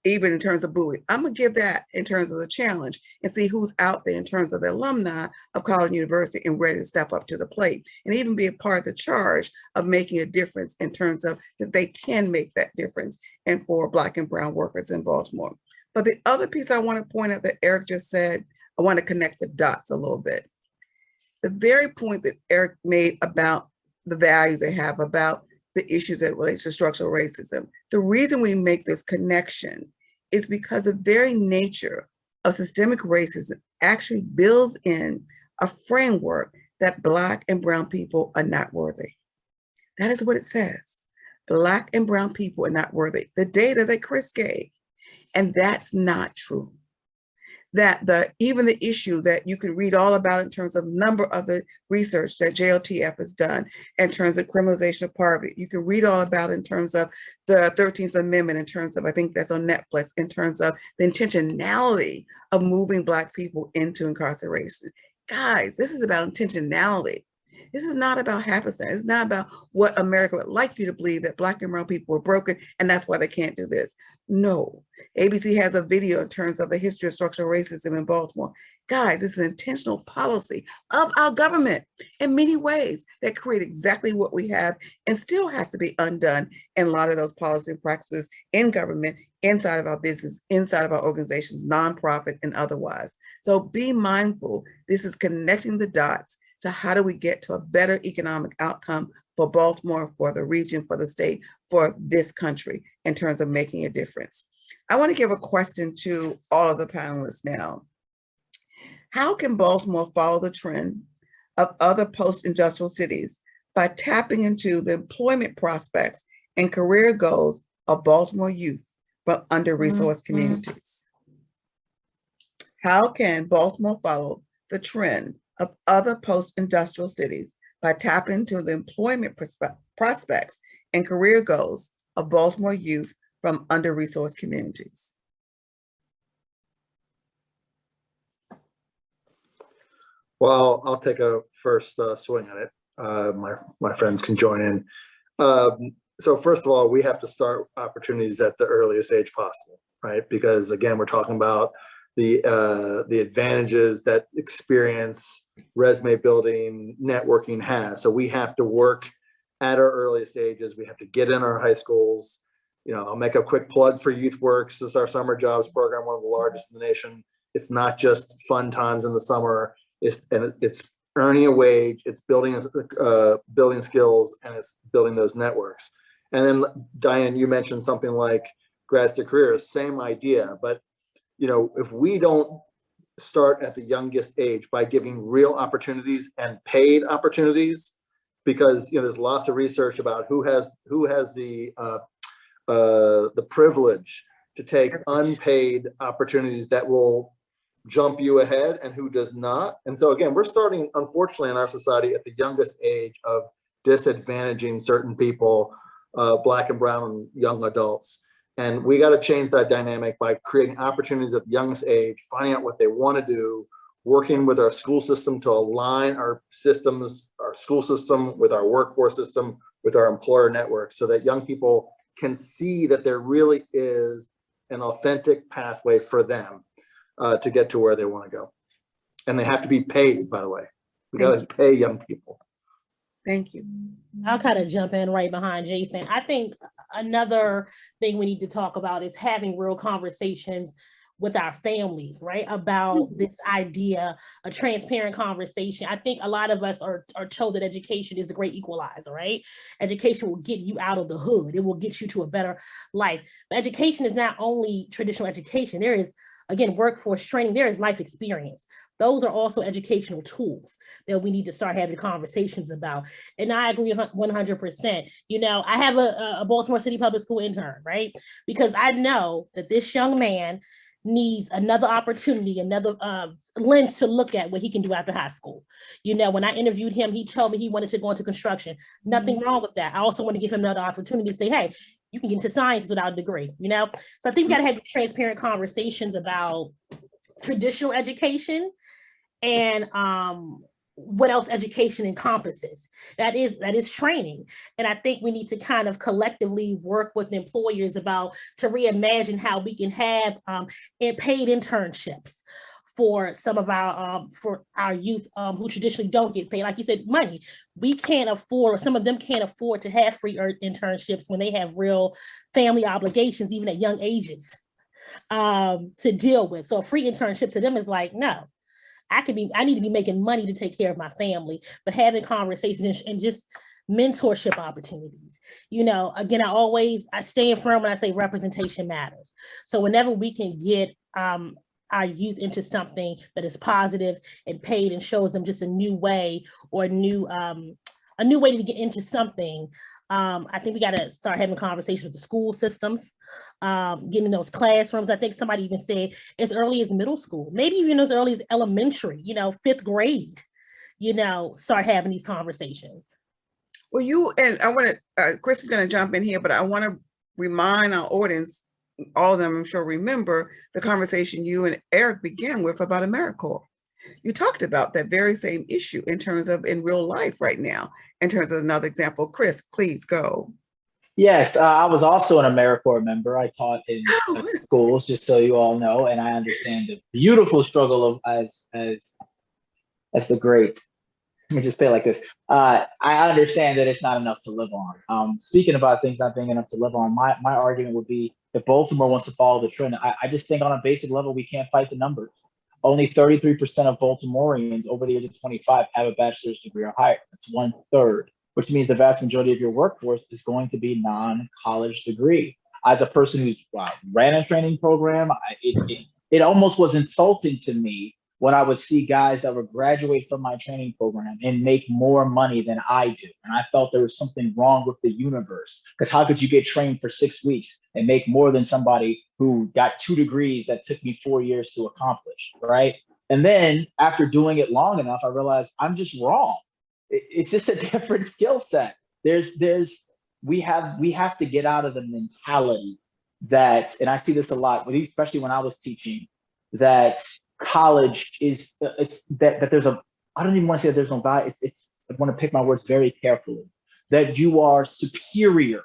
Even in terms of Bowie, I'm gonna give that in terms of the challenge and see who's out there in terms of the alumni of college and university and ready to step up to the plate and even be a part of the charge of making a difference in terms of that they can make that difference and for Black and brown workers in Baltimore. But the other piece I want to point out that Eric just said, I want to connect the dots a little bit. The very point that Eric made about the values they have, about the issues that relate to structural racism. The reason we make this connection is because the very nature of systemic racism actually builds in a framework that Black and brown people are not worthy. That is what it says. Black and brown people are not worthy. The data that Chris gave, and that's not true. That even the issue that you can read all about in terms of number of the research that JLTF has done in terms of criminalization of poverty, you can read all about in terms of the 13th Amendment, in terms of, I think that's on Netflix, in terms of the intentionality of moving Black people into incarceration. Guys, this is about intentionality. This is not about happenstance. It's not about what America would like you to believe, that Black and brown people are broken and that's why they can't do this. No, ABC has a video in terms of the history of structural racism in Baltimore. Guys, it's an intentional policy of our government in many ways that create exactly what we have and still has to be undone in a lot of those policy and practices in government, inside of our business, inside of our organizations, nonprofit and otherwise. So be mindful. This is connecting the dots to how do we get to a better economic outcome for Baltimore, for the region, for the state, for this country in terms of making a difference. I want to give a question to all of the panelists now. How can Baltimore follow the trend of other post-industrial cities by tapping into the employment prospects and career goals of Baltimore youth from under-resourced communities? How can Baltimore follow the trend of other post-industrial cities by tapping into the employment prospects and career goals of Baltimore youth from under-resourced communities? Well, I'll take a first swing at it. My friends can join in. So first of all, we have to start opportunities at the earliest age possible, right? Because again, we're talking about the advantages that experience, resume building, networking has. So we have to work at our earliest ages. We have to get in our high schools. I'll make a quick plug for YouthWorks. This is our summer jobs program, one of the largest in the nation. It's not just fun times in the summer. It's earning a wage. It's building skills, and it's building those networks. And then Diane, you mentioned something like grads to careers, same idea. But if we don't start at the youngest age by giving real opportunities and paid opportunities, because there's lots of research about who has the privilege to take unpaid opportunities that will jump you ahead and who does not. And so again, we're starting, unfortunately, in our society at the youngest age of disadvantaging certain people, Black and brown young adults. And we got to change that dynamic by creating opportunities at the youngest age, finding out what they want to do, working with our school system to align our systems, our school system with our workforce system, with our employer network, so that young people can see that there really is an authentic pathway for them to get to where they want to go. And they have to be paid, by the way. We got to pay young people. Thank you. I'll kind of jump in right behind Jason. I think another thing we need to talk about is having real conversations with our families, right? About this idea, a transparent conversation. I think a lot of us are told that education is the great equalizer, right? Education will get you out of the hood. It will get you to a better life. But education is not only traditional education. There is, again, workforce training. There is life experience. Those are also educational tools that we need to start having conversations about. And I agree 100%. I have a Baltimore City Public School intern, right? Because I know that this young man needs another opportunity, another lens to look at what he can do after high school. When I interviewed him, he told me he wanted to go into construction. Nothing wrong with that. I also want to give him another opportunity to say, hey, you can get into science without a degree, So I think we got to have transparent conversations about traditional education and what else education encompasses. That is training. And I think we need to kind of collectively work with employers to reimagine how we can have paid internships for some of our youth who traditionally don't get paid. Like you said, money. We can't afford, some of them can't afford to have free internships when they have real family obligations, even at young ages, to deal with. So a free internship to them is like, no. I need to be making money to take care of my family, but having conversations and just mentorship opportunities. Again, I stand firm when I say representation matters. So whenever we can get our youth into something that is positive and paid and shows them just a new way or a new way to get into something, I think we got to start having conversations with the school systems, getting in those classrooms. I think somebody even said as early as middle school, maybe even as early as elementary, 5th grade, start having these conversations. Well, and I want to, Chris is going to jump in here, but I want to remind our audience, all of them I'm sure remember the conversation you and Eric began with about AmeriCorps. You talked about that very same issue in terms of in real life right now, in terms of another example. Chris, please go. Yes, I was also an AmeriCorps member. I taught in schools, just so you all know, and I understand the beautiful struggle of as the great. Let me just say it like this. I understand that it's not enough to live on. Speaking about things not being enough to live on, my argument would be if Baltimore wants to follow the trend, I just think on a basic level, we can't fight the numbers. Only 33% of Baltimoreans over the age of 25 have a bachelor's degree or higher. That's 1/3, which means the vast majority of your workforce is going to be non-college degree. As a person who's ran a training program, it almost was insulting to me when I would see guys that would graduate from my training program and make more money than I do. And I felt there was something wrong with the universe, because how could you get trained for 6 weeks and make more than somebody who got 2 degrees that took me 4 years to accomplish, right? And then after doing it long enough, I realized I'm just wrong. It's just a different skill set. We have to get out of the mentality that, and I see this a lot, especially when I was teaching, that college is that there's I don't even want to say that there's no value. I want to pick my words very carefully, that you are superior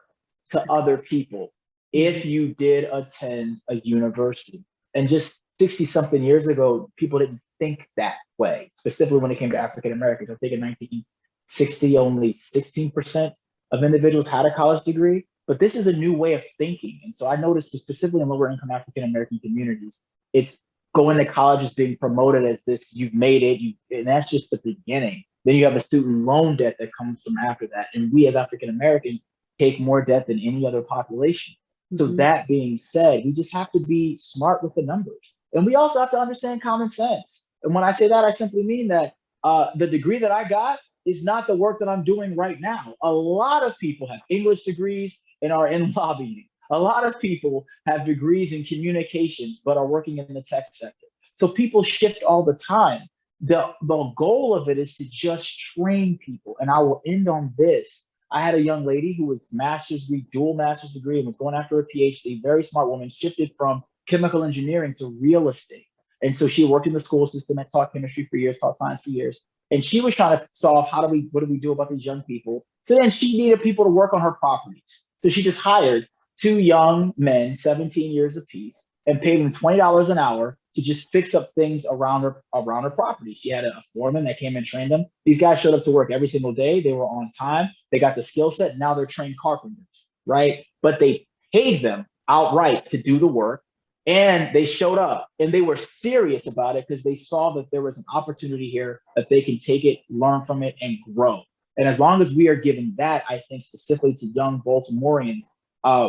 to other people if you did attend a university. And just 60 something years ago, people didn't think that way, specifically when it came to African Americans. I think in 1960, only 16% of individuals had a college degree, but this is a new way of thinking. And so I noticed specifically in lower income African American communities, it's going to college is being promoted as this, you've made it, and that's just the beginning. Then you have a student loan debt that comes from after that. And we as African Americans take more debt than any other population. So that being said, we just have to be smart with the numbers. And we also have to understand common sense. And when I say that, I simply mean that the degree that I got is not the work that I'm doing right now. A lot of people have English degrees and are in lobbying. A lot of people have degrees in communications, but are working in the tech sector. So people shift all the time. The goal of it is to just train people. And I will end on this. I had a young lady who was master's degree, dual master's degree, and was going after a PhD, very smart woman, shifted from chemical engineering to real estate. And so she worked in the school system and taught chemistry for years, taught science for years. And she was trying to solve what do we do about these young people? So then she needed people to work on her properties. So she just hired 2 young men, 17 years apiece, and paid them $20 an hour to just fix up things around her property. She had a foreman that came and trained them. These guys showed up to work every single day. They were on time. They got the skill set. Now they're trained carpenters, right? But they paid them outright to do the work. And they showed up and they were serious about it because they saw that there was an opportunity here that they can take it, learn from it, and grow. And as long as we are giving that, I think specifically to young Baltimoreans,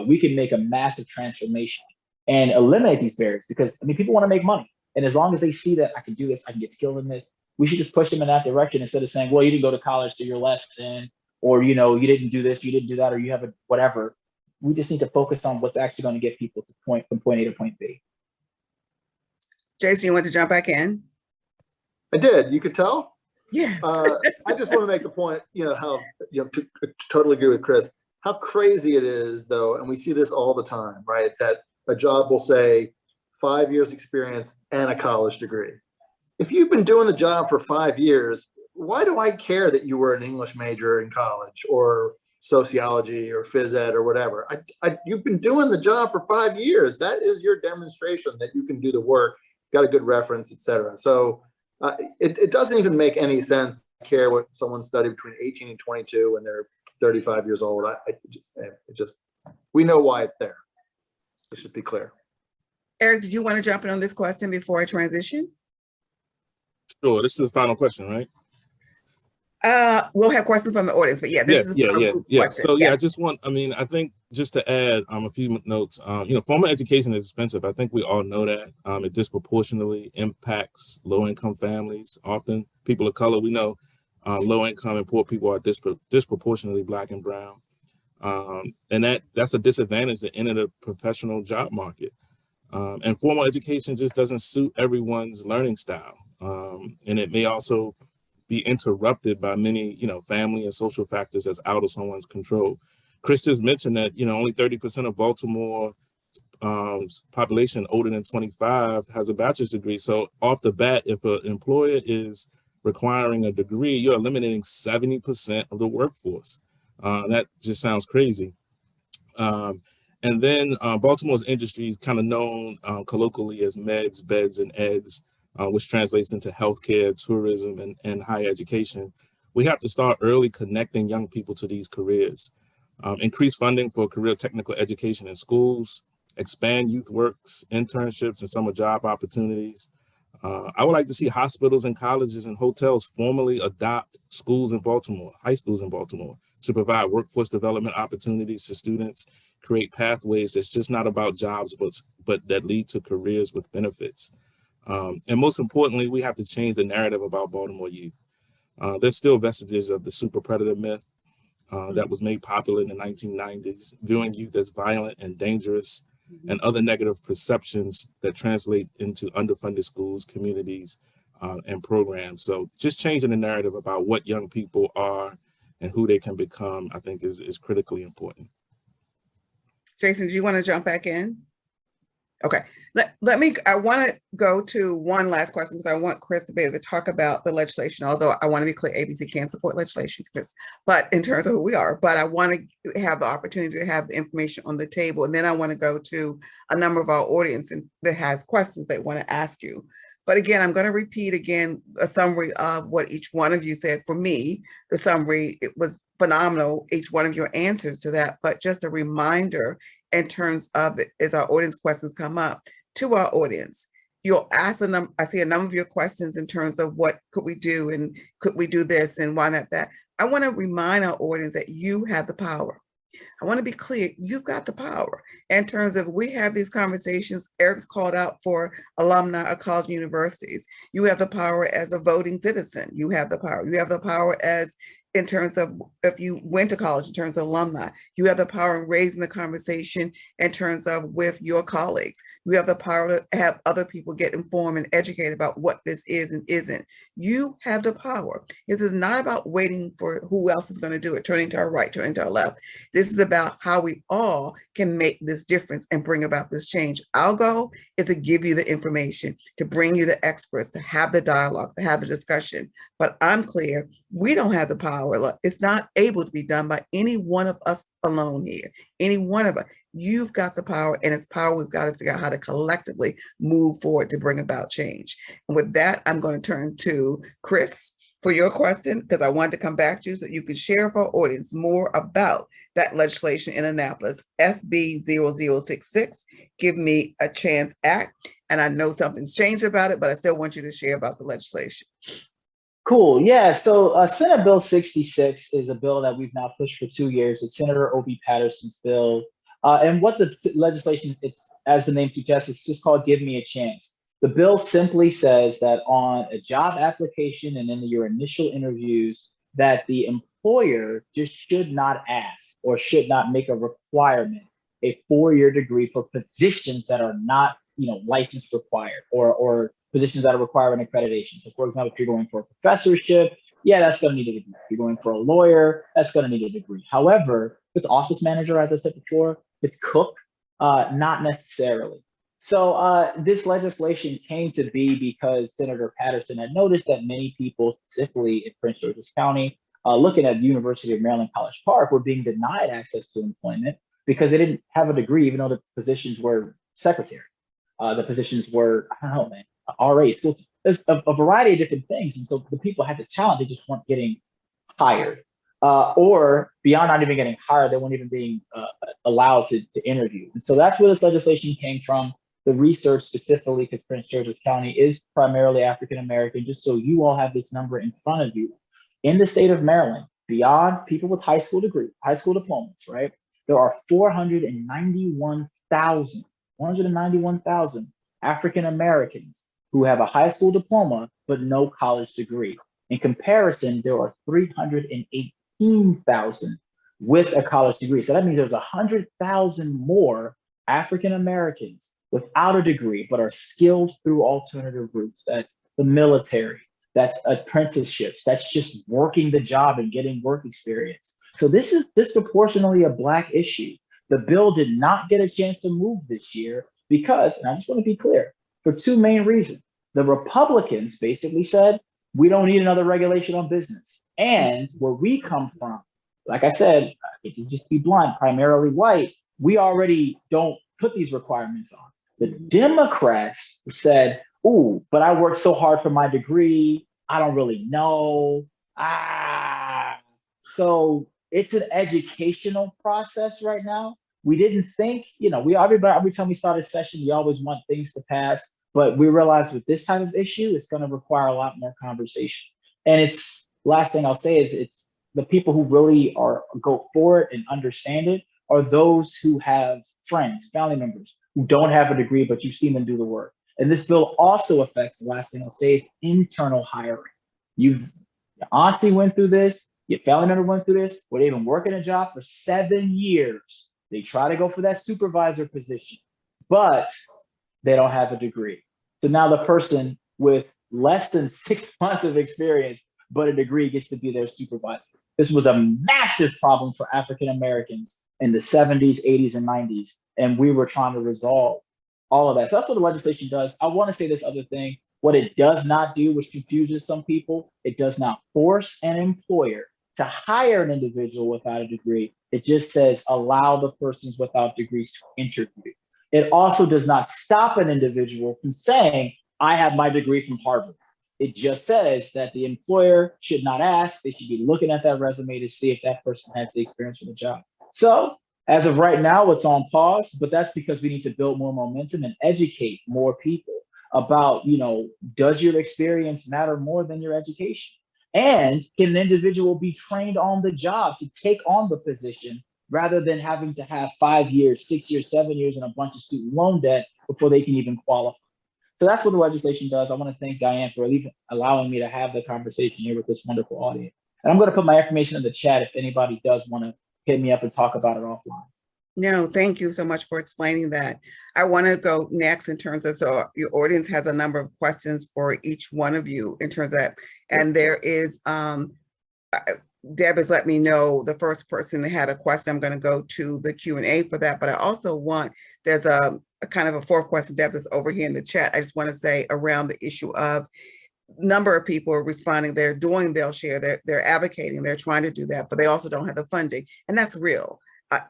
we can make a massive transformation and eliminate these barriers because, I mean, people want to make money. And as long as they see that I can do this, I can get skilled in this, we should just push them in that direction instead of saying, well, you didn't go to college to your lesson, or, you know, you didn't do this, you didn't do that, or you have a whatever. We just need to focus on what's actually going to get people to from point A to point B. Jason, you want to jump back in? I did. You could tell? Yes. I just want to make the point, you know, how, you know, to totally agree with Chris, how crazy it is, though, and we see this all the time, right? That a job will say 5 years experience and a college degree. If you've been doing the job for 5 years, why do I care that you were an English major in college or sociology or phys ed or whatever? You've been doing the job for 5 years. That is your demonstration that you can do the work. It's got a good reference, et cetera. So it doesn't even make any sense to care what someone studied between 18 and 22 when they're 35 years old. We know why it's there. Let's just be clear. Eric, did you want to jump in on this question before I transition? Sure, this is the final question, right? We'll have questions from the audience, but yeah, this is yeah. question. So yeah, I think just to add a few notes, you know, formal education is expensive. I think we all know that. It disproportionately impacts low-income families. Often people of color, we know low-income and poor people are disproportionately Black and brown. And that's a disadvantage to enter the professional job market. And formal education just doesn't suit everyone's learning style. And it may also be interrupted by many, you know, family and social factors that's out of someone's control. Chris just mentioned that, you know, only 30% of Baltimore population older than 25 has a bachelor's degree. So off the bat, if an employer is requiring a degree, you're eliminating 70% of the workforce. That just sounds crazy. And then Baltimore's industry is kind of known colloquially as meds, beds, and eds, which translates into healthcare, tourism, and higher education. We have to start early connecting young people to these careers. Increase funding for career technical education in schools, expand youth works, internships, and summer job opportunities. I would like to see hospitals and colleges and hotels formally adopt schools in Baltimore, high schools in Baltimore, to provide workforce development opportunities to students, create pathways that's just not about jobs, but that lead to careers with benefits. And most importantly, we have to change the narrative about Baltimore youth. There's still vestiges of the super predator myth that was made popular in the 1990s, viewing youth as violent and dangerous, and other negative perceptions that translate into underfunded schools, communities, and programs. So just changing the narrative about what young people are and who they can become, I think is critically important. Jason, do you want to jump back in? Okay, I want to go to one last question because I want Chris to be able to talk about the legislation, although I want to be clear, ABC can't support legislation, Chris, but in terms of who we are, but I want to have the opportunity to have the information on the table. And then I want to go to a number of our audience that has questions they want to ask you. But again, I'm going to repeat again a summary of what each one of you said. For me, the summary, it was phenomenal, each one of your answers to that, but just a reminder in terms of it, as our audience questions come up to our audience. You'll ask I see a number of your questions in terms of what could we do and could we do this and why not that. I want to remind our audience that you have the power. I want to be clear, you've got the power in terms of we have these conversations. Eric's called out for alumni of college and universities. You have the power as a voting citizen. You have the power. You have the power as in terms of if you went to college, in terms of alumni. You have the power in raising the conversation in terms of with your colleagues. You have the power to have other people get informed and educated about what this is and isn't. You have the power. This is not about waiting for who else is going to do it, turning to our right, turning to our left. This is about how we all can make this difference and bring about this change. Our goal is to give you the information, to bring you the experts, to have the dialogue, to have the discussion. But I'm clear, we don't have the power. It's not able to be done by any one of us alone here. Any one of us. You've got the power, and it's power we've got to figure out how to collectively move forward to bring about change. And with that, I'm going to turn to Chris for your question, because I wanted to come back to you so you can share with our audience more about that legislation in Annapolis, SB 0066, Give Me a Chance Act. And I know something's changed about it, but I still want you to share about the legislation. Cool. Yeah. So Senate Bill 66 is a bill that we've now pushed for 2 years. It's Senator O.B. Patterson's bill. And what the legislation, it's as the name suggests, it's just called Give Me a Chance. The bill simply says that on a job application and in your initial interviews, that the employer just should not ask or should not make a requirement a 4-year degree for positions that are not, license required or positions that are requiring accreditation. So for example, if you're going for a professorship, yeah, that's going to need a degree. If you're going for a lawyer, that's going to need a degree. However, if it's office manager, as I said before, if it's cook, not necessarily. So this legislation came to be because Senator Patterson had noticed that many people, specifically in Prince George's County, looking at the University of Maryland College Park, were being denied access to employment because they didn't have a degree, even though the positions were secretary. The positions were, I don't know, man, RA, still, there's a variety of different things. And so the people had the talent, they just weren't getting hired. Or beyond not even getting hired, they weren't even being allowed to interview. And so that's where this legislation came from. The research specifically, because Prince George's County is primarily African-American, just so you all have this number in front of you. In the state of Maryland, beyond people with high school diplomas, right? There are 491,000 African-Americans who have a high school diploma, but no college degree. In comparison, there are 318,000 with a college degree. So that means there's 100,000 more African-Americans without a degree, but are skilled through alternative routes. That's the military, that's apprenticeships, that's just working the job and getting work experience. So this is disproportionately a Black issue. The bill did not get a chance to move this year because, and I just want to be clear, for two main reasons. The Republicans basically said, we don't need another regulation on business. And where we come from, like I said, it to just be blunt, primarily white, we already don't put these requirements on. The Democrats said, ooh, but I worked so hard for my degree, I don't really know. So it's an educational process right now. We didn't think, every time we start a session, we always want things to pass, but we realized with this type of issue, it's going to require a lot more conversation. And it's, last thing I'll say is it's the people who really go for it and understand it are those who have friends, family members who don't have a degree, but you've seen them do the work. And this bill also affects, the last thing I'll say is internal hiring. Your auntie went through this, your family member went through this, where they've been working a job for 7 years. They try to go for that supervisor position, but they don't have a degree. So now the person with less than 6 months of experience, but a degree, gets to be their supervisor. This was a massive problem for African Americans in the 70s, 80s, and 90s, and we were trying to resolve. all of that. So that's what the legislation does. I want to say this other thing. What it does not do, which confuses some people, it does not force an employer to hire an individual without a degree. It just says allow the persons without degrees to interview. It also does not stop an individual from saying, I have my degree from Harvard. It just says that the employer should not ask. They should be looking at that resume to see if that person has the experience for the job. So as of right now, it's on pause, but that's because we need to build more momentum and educate more people about, does your experience matter more than your education? And can an individual be trained on the job to take on the position rather than having to have 5 years, 6 years, 7 years, and a bunch of student loan debt before they can even qualify? So that's what the legislation does. I want to thank Diane for even allowing me to have the conversation here with this wonderful audience. And I'm going to put my information in the chat if anybody does want to hit me up and talk about it offline. No, thank you so much for explaining that. I want to go next in terms of, so your audience has a number of questions for each one of you in terms of that. And there is, Deb has let me know the first person that had a question. I'm going to go to the Q&A for that, but I also want, there's a kind of a fourth question, Deb, is over here in the chat. I just want to say around the issue of number of people are responding, they'll share, they're advocating, they're trying to do that, but they also don't have the funding. And that's real.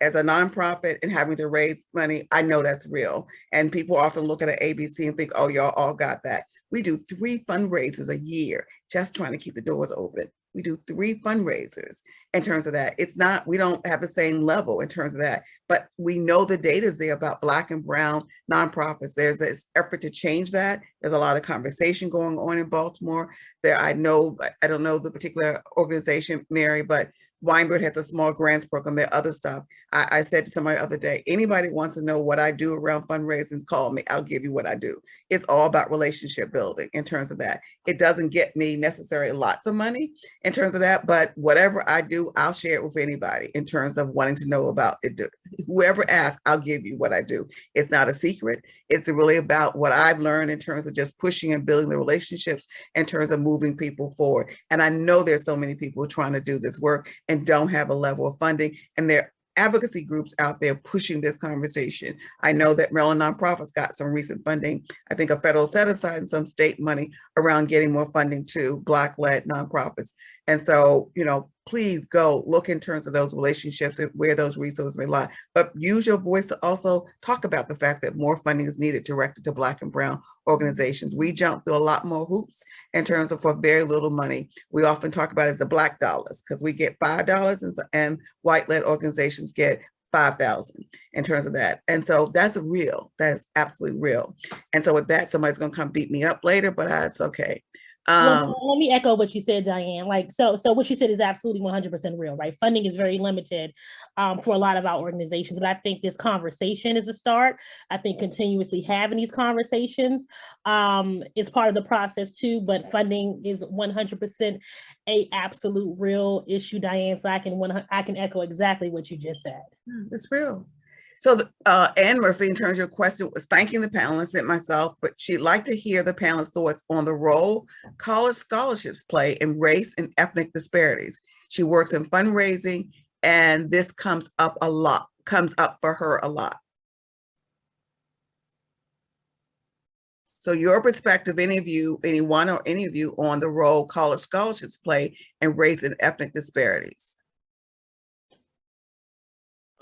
As a nonprofit and having to raise money, I know that's real. And people often look at an ABC and think, oh, y'all all got that. We do 3 fundraisers a year, just trying to keep the doors open. We do 3 fundraisers in terms of that. It's not, we don't have the same level in terms of that, but we know the data is there about Black and Brown nonprofits. There's this effort to change that. There's a lot of conversation going on in Baltimore. I don't know the particular organization, Mary, but Weinberg has a small grants program, there are other stuff. I said to somebody the other day, anybody wants to know what I do around fundraising, call me, I'll give you what I do. It's all about relationship building in terms of that. It doesn't get me necessarily lots of money in terms of that, but whatever I do, I'll share it with anybody in terms of wanting to know about it. Whoever asks, I'll give you what I do. It's not a secret. It's really about what I've learned in terms of just pushing and building the relationships in terms of moving people forward. And I know there's so many people trying to do this work and don't have a level of funding, and there are advocacy groups out there pushing this conversation. I know that Maryland Nonprofits got some recent funding, I think a federal set aside and some state money around getting more funding to Black-led nonprofits. And so, please go look in terms of those relationships and where those resources may lie, but use your voice to also talk about the fact that more funding is needed directed to Black and Brown organizations. We jump through a lot more hoops in terms of for very little money. We often talk about it as the Black dollars because we get $5 and white-led organizations get 5,000 in terms of that. And so that's real, that's absolutely real. And so with that, somebody's gonna come beat me up later, but it's okay. Well, let me echo what you said, Diane. So what you said is absolutely 100% real, right? Funding is very limited for a lot of our organizations, but I think this conversation is a start. I think continuously having these conversations is part of the process too, but funding is 100% a absolute real issue, Diane. So I can echo exactly what you just said. It's real. So Anne Murphy, in terms of your question, was thanking the panelists and myself, but she'd like to hear the panelists' thoughts on the role college scholarships play in race and ethnic disparities. She works in fundraising, and this comes up for her a lot. So your perspective, anyone or any of you on the role college scholarships play in race and ethnic disparities.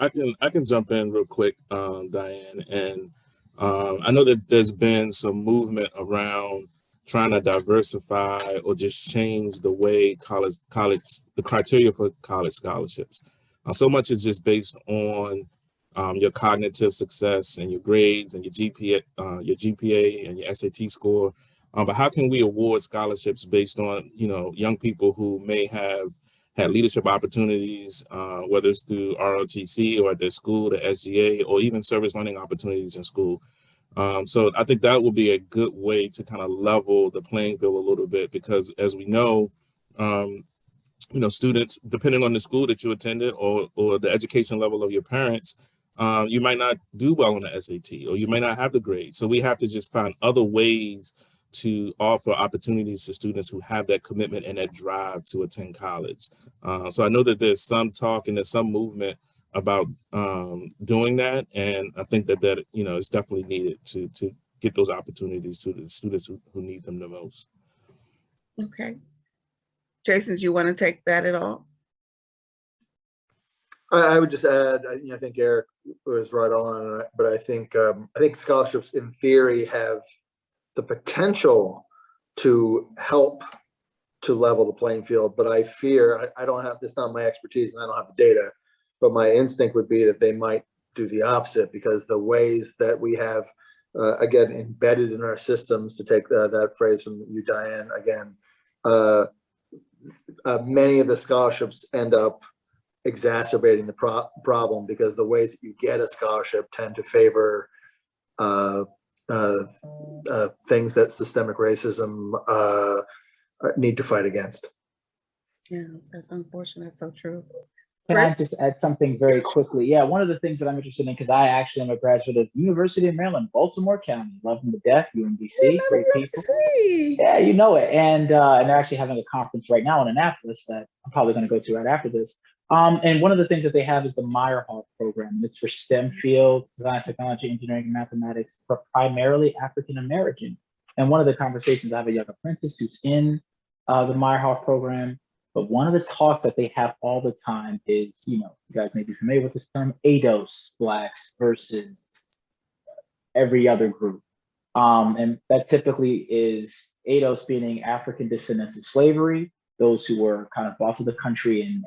I can jump in real quick, Diane, and I know that there's been some movement around trying to diversify or just change the way the criteria for college scholarships. So much is just based on your cognitive success and your grades and your GPA and your SAT score. But how can we award scholarships based on young people who may have had leadership opportunities, whether it's through ROTC or at their school, the SGA, or even service learning opportunities in school. So I think that would be a good way to kind of level the playing field a little bit, because as we know, students, depending on the school that you attended or the education level of your parents, you might not do well on the SAT, or you may not have the grade. So we have to just find other ways to offer opportunities to students who have that commitment and that drive to attend college. So I know that there's some talk and there's some movement about doing that. And I think that it's definitely needed to get those opportunities to the students who need them the most. Okay. Jason, do you want to take that at all? I would just add, I think Eric was right on, but I think scholarships in theory have the potential to help to level the playing field. But I fear, I don't have, it's not my expertise and I don't have the data, but my instinct would be that they might do the opposite, because the ways that we have, again, embedded in our systems, to take that phrase from you, Diane, again, many of the scholarships end up exacerbating the problem, because the ways that you get a scholarship tend to favor things that systemic racism need to fight against. Yeah, that's unfortunate. That's so true. Can I Chris? just add something very quickly? Yeah, one of the things that I'm interested in, because I actually am a graduate of University of Maryland, Baltimore County, love them to death, UMBC, great people. Yeah, you know it. And they're actually having a conference right now in Annapolis that I'm probably going to go to right after this. And one of the things that they have is the Meyerhoff program. It's for STEM fields, science, technology, engineering, and mathematics, for primarily African American. And one of the conversations, I have a young apprentice who's in the Meyerhoff program. But one of the talks that they have all the time is, you guys may be familiar with this term, ADOS Blacks versus every other group. And that typically is ADOS meaning African descendants of slavery, those who were kind of brought to the country and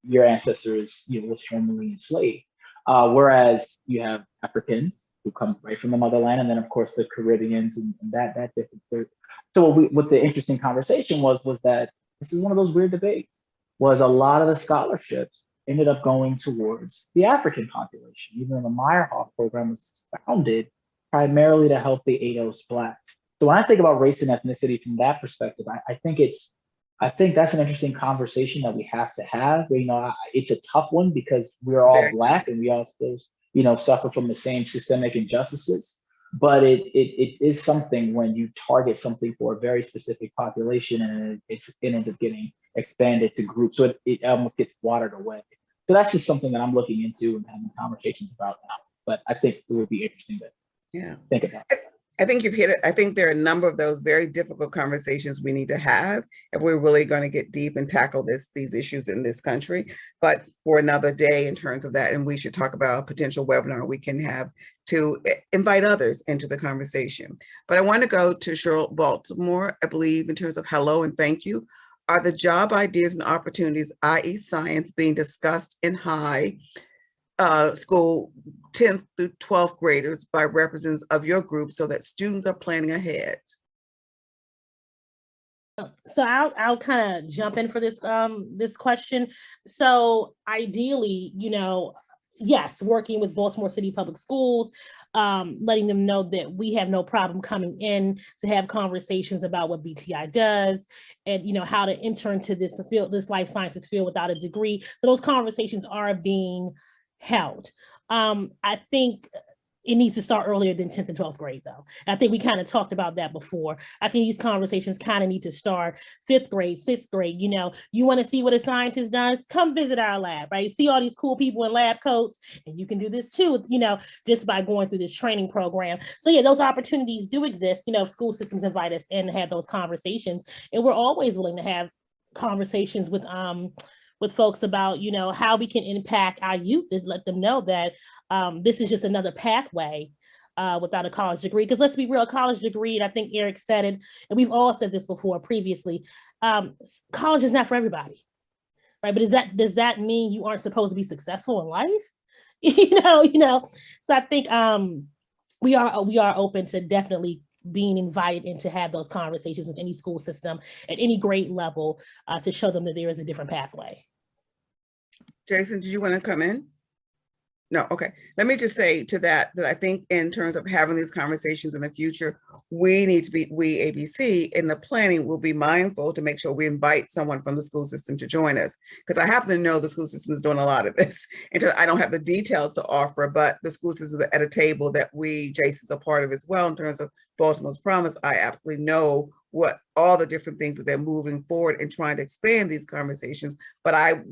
your ancestors, was formerly enslaved. Whereas you have Africans who come right from the motherland, and then of course the Caribbeans and that different. So what the interesting conversation was that this is one of those weird debates, was a lot of the scholarships ended up going towards the African population, even though the Meyerhoff program was founded primarily to help the ADOS Blacks. So when I think about race and ethnicity from that perspective, I think that's an interesting conversation that we have to have. It's a tough one because we're all Black and we all still, suffer from the same systemic injustices. But it is something when you target something for a very specific population and it ends up getting expanded to groups. So it almost gets watered away. So that's just something that I'm looking into and having conversations about now. But I think it would be interesting to think about. I think you've hit it. I think there are a number of those very difficult conversations we need to have if we're really going to get deep and tackle these issues in this country. But for another day in terms of that, and we should talk about a potential webinar we can have to invite others into the conversation. But I want to go to Cheryl Baltimore, I believe, in terms of hello and thank you. Are the job ideas and opportunities, i.e. science, being discussed in high school 10th through 12th graders by representatives of your group so that students are planning ahead? So I'll kind of jump in for this this question. So ideally, yes, working with Baltimore City Public Schools, letting them know that we have no problem coming in to have conversations about what BTI does and how to enter into this field, this life sciences field without a degree. So those conversations are being held. I think it needs to start earlier than 10th and 12th grade, though. I think we kind of talked about that before. I think these conversations kind of need to start 5th grade, 6th grade. You want to see what a scientist does? Come visit our lab, right? See all these cool people in lab coats, and you can do this too, just by going through this training program. So yeah, those opportunities do exist. School systems invite us in to have those conversations, and we're always willing to have conversations with folks about, how we can impact our youth, is let them know that this is just another pathway without a college degree. Because let's be real, a college degree, and I think Eric said it, and we've all said this before previously, college is not for everybody, right? But does that mean you aren't supposed to be successful in life? So I think we are open to definitely being invited in to have those conversations with any school system at any grade level to show them that there is a different pathway. Jason, did you want to come in? No, okay. Let me just say to that I think in terms of having these conversations in the future, we ABC in the planning will be mindful to make sure we invite someone from the school system to join us. Because I happen to know the school system is doing a lot of this. And I don't have the details to offer, but the school system at a table that Jason's a part of as well in terms of Baltimore's Promise, I absolutely know what all the different things that they're moving forward and trying to expand these conversations. But I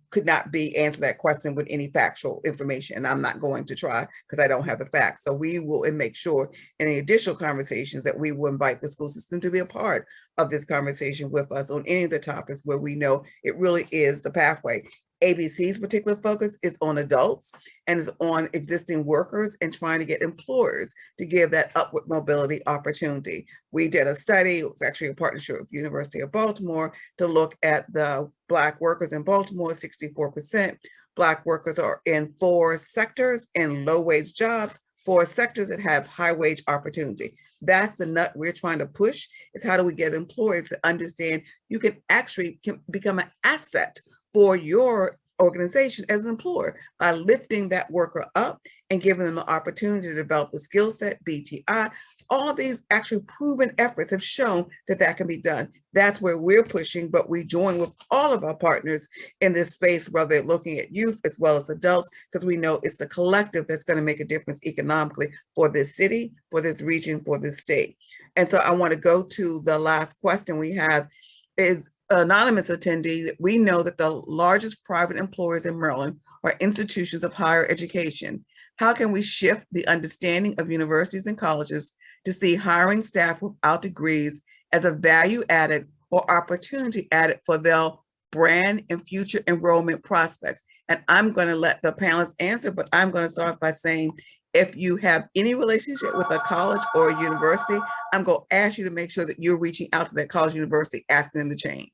could not answer that question with any factual information, and I'm not going to try because I don't have the facts. So we will make sure in the additional conversations that we will invite the school system to be a part of this conversation with us on any of the topics where we know it really is the pathway. ABC's particular focus is on adults and is on existing workers and trying to get employers to give that upward mobility opportunity. We did a study, it was actually a partnership with University of Baltimore, to look at the Black workers in Baltimore. 64% Black workers are in 4 sectors in low-wage jobs, 4 sectors that have high-wage opportunity. That's the nut we're trying to push, is how do we get employers to understand you can actually become an asset for your organization as an employer by lifting that worker up and giving them the opportunity to develop the skill set, BTI. All these actually proven efforts have shown that that can be done. That's where we're pushing, but we join with all of our partners in this space, whether they're looking at youth as well as adults, because we know it's the collective that's going to make a difference economically for this city, for this region, for this state. And so I want to go to the last question we have is, anonymous attendee, we know that the largest private employers in Maryland are institutions of higher education. How can we shift the understanding of universities and colleges to see hiring staff without degrees as a value added or opportunity added for their brand and future enrollment prospects? And I'm going to let the panelists answer, but I'm going to start by saying, if you have any relationship with a college or a university, I'm going to ask you to make sure that you're reaching out to that college university, asking them to change.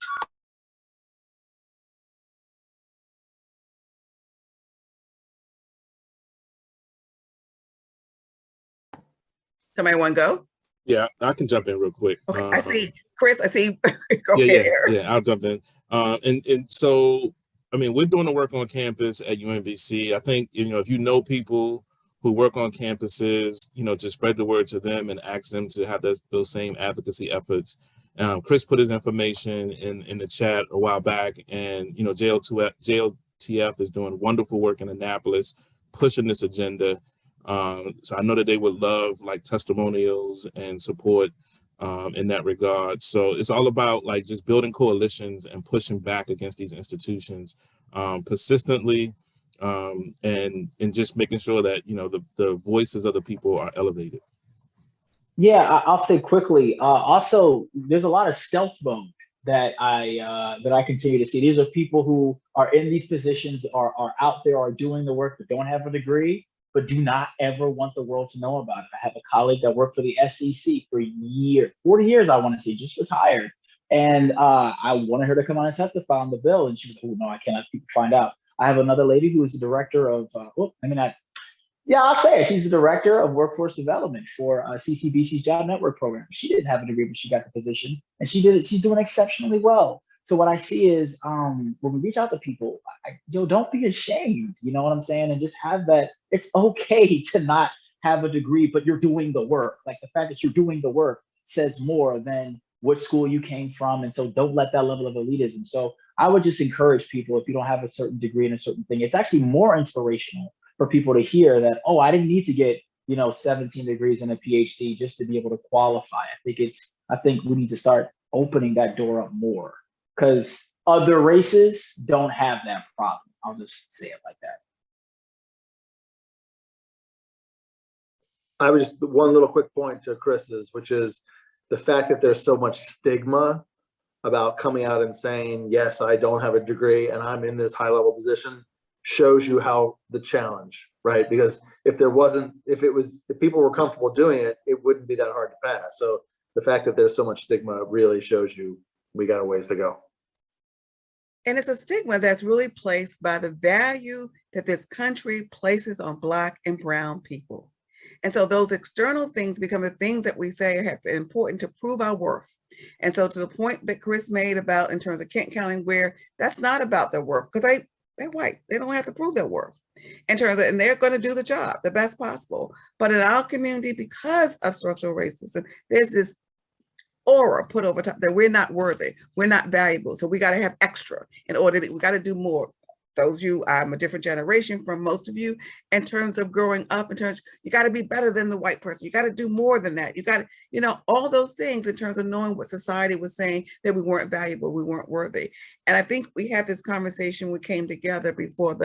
Somebody want to go? Yeah, I can jump in real quick. Okay, I see Chris, I see, go yeah, ahead, Eric. Yeah, I'll jump in. And so, I mean, we're doing the work on campus at UMBC. I think, if you know people who work on campuses, to spread the word to them and ask them to have those same advocacy efforts. Chris put his information in the chat a while back, and, JLTF is doing wonderful work in Annapolis, pushing this agenda. So I know that they would love like testimonials and support in that regard. So it's all about like just building coalitions and pushing back against these institutions persistently, and just making sure that the voices of the people are elevated. Yeah, I'll say quickly. Also, there's a lot of stealth mode that I continue to see. These are people who are in these positions, are out there, are doing the work, but don't have a degree, but do not ever want the world to know about it. I have a colleague that worked for the SEC for years, 40 years, I want to say, just retired. And I wanted her to come on and testify on the bill. And she was, oh, no, I cannot, people find out. I have another lady who is the director of, I'll say it. She's the director of workforce development for CCBC's Job Network program. She didn't have a degree, but she got the position, and she did it. She's doing exceptionally well. So what I see is when we reach out to people, don't be ashamed. You know what I'm saying? And just have that. It's okay to not have a degree, but you're doing the work. Like the fact that you're doing the work says more than what school you came from. And so don't let that level of elitism. So I would just encourage people, if you don't have a certain degree in a certain thing, it's actually more inspirational for people to hear that, oh, I didn't need to get 17 degrees and a PhD just to be able to qualify. I think we need to start opening that door up more, because other races don't have that problem. I'll just say it like that. I was just one little quick point to Chris's, which is the fact that there's so much stigma about coming out and saying, yes, I don't have a degree and I'm in this high level position, shows you how the challenge, right? Because if people were comfortable doing it, it wouldn't be that hard to pass. So the fact that there's so much stigma really shows you we got a ways to go. And it's a stigma that's really placed by the value that this country places on Black and brown people. And so those external things become the things that we say have been important to prove our worth. And so to the point that Chris made about in terms of Kent County, where that's not about their worth, because they're white. They don't have to prove their worth in terms of, and they're going to do the job the best possible. But in our community, because of structural racism, there's this aura put over top that we're not worthy, we're not valuable. So we got to have extra in order to, we got to do more. I'm a different generation from most of you in terms of growing up, in terms, you got to be better than the white person. You got to do more than that. You got to, you know, all those things in terms of knowing what society was saying, that we weren't valuable, we weren't worthy. And I think we had this conversation, we came together before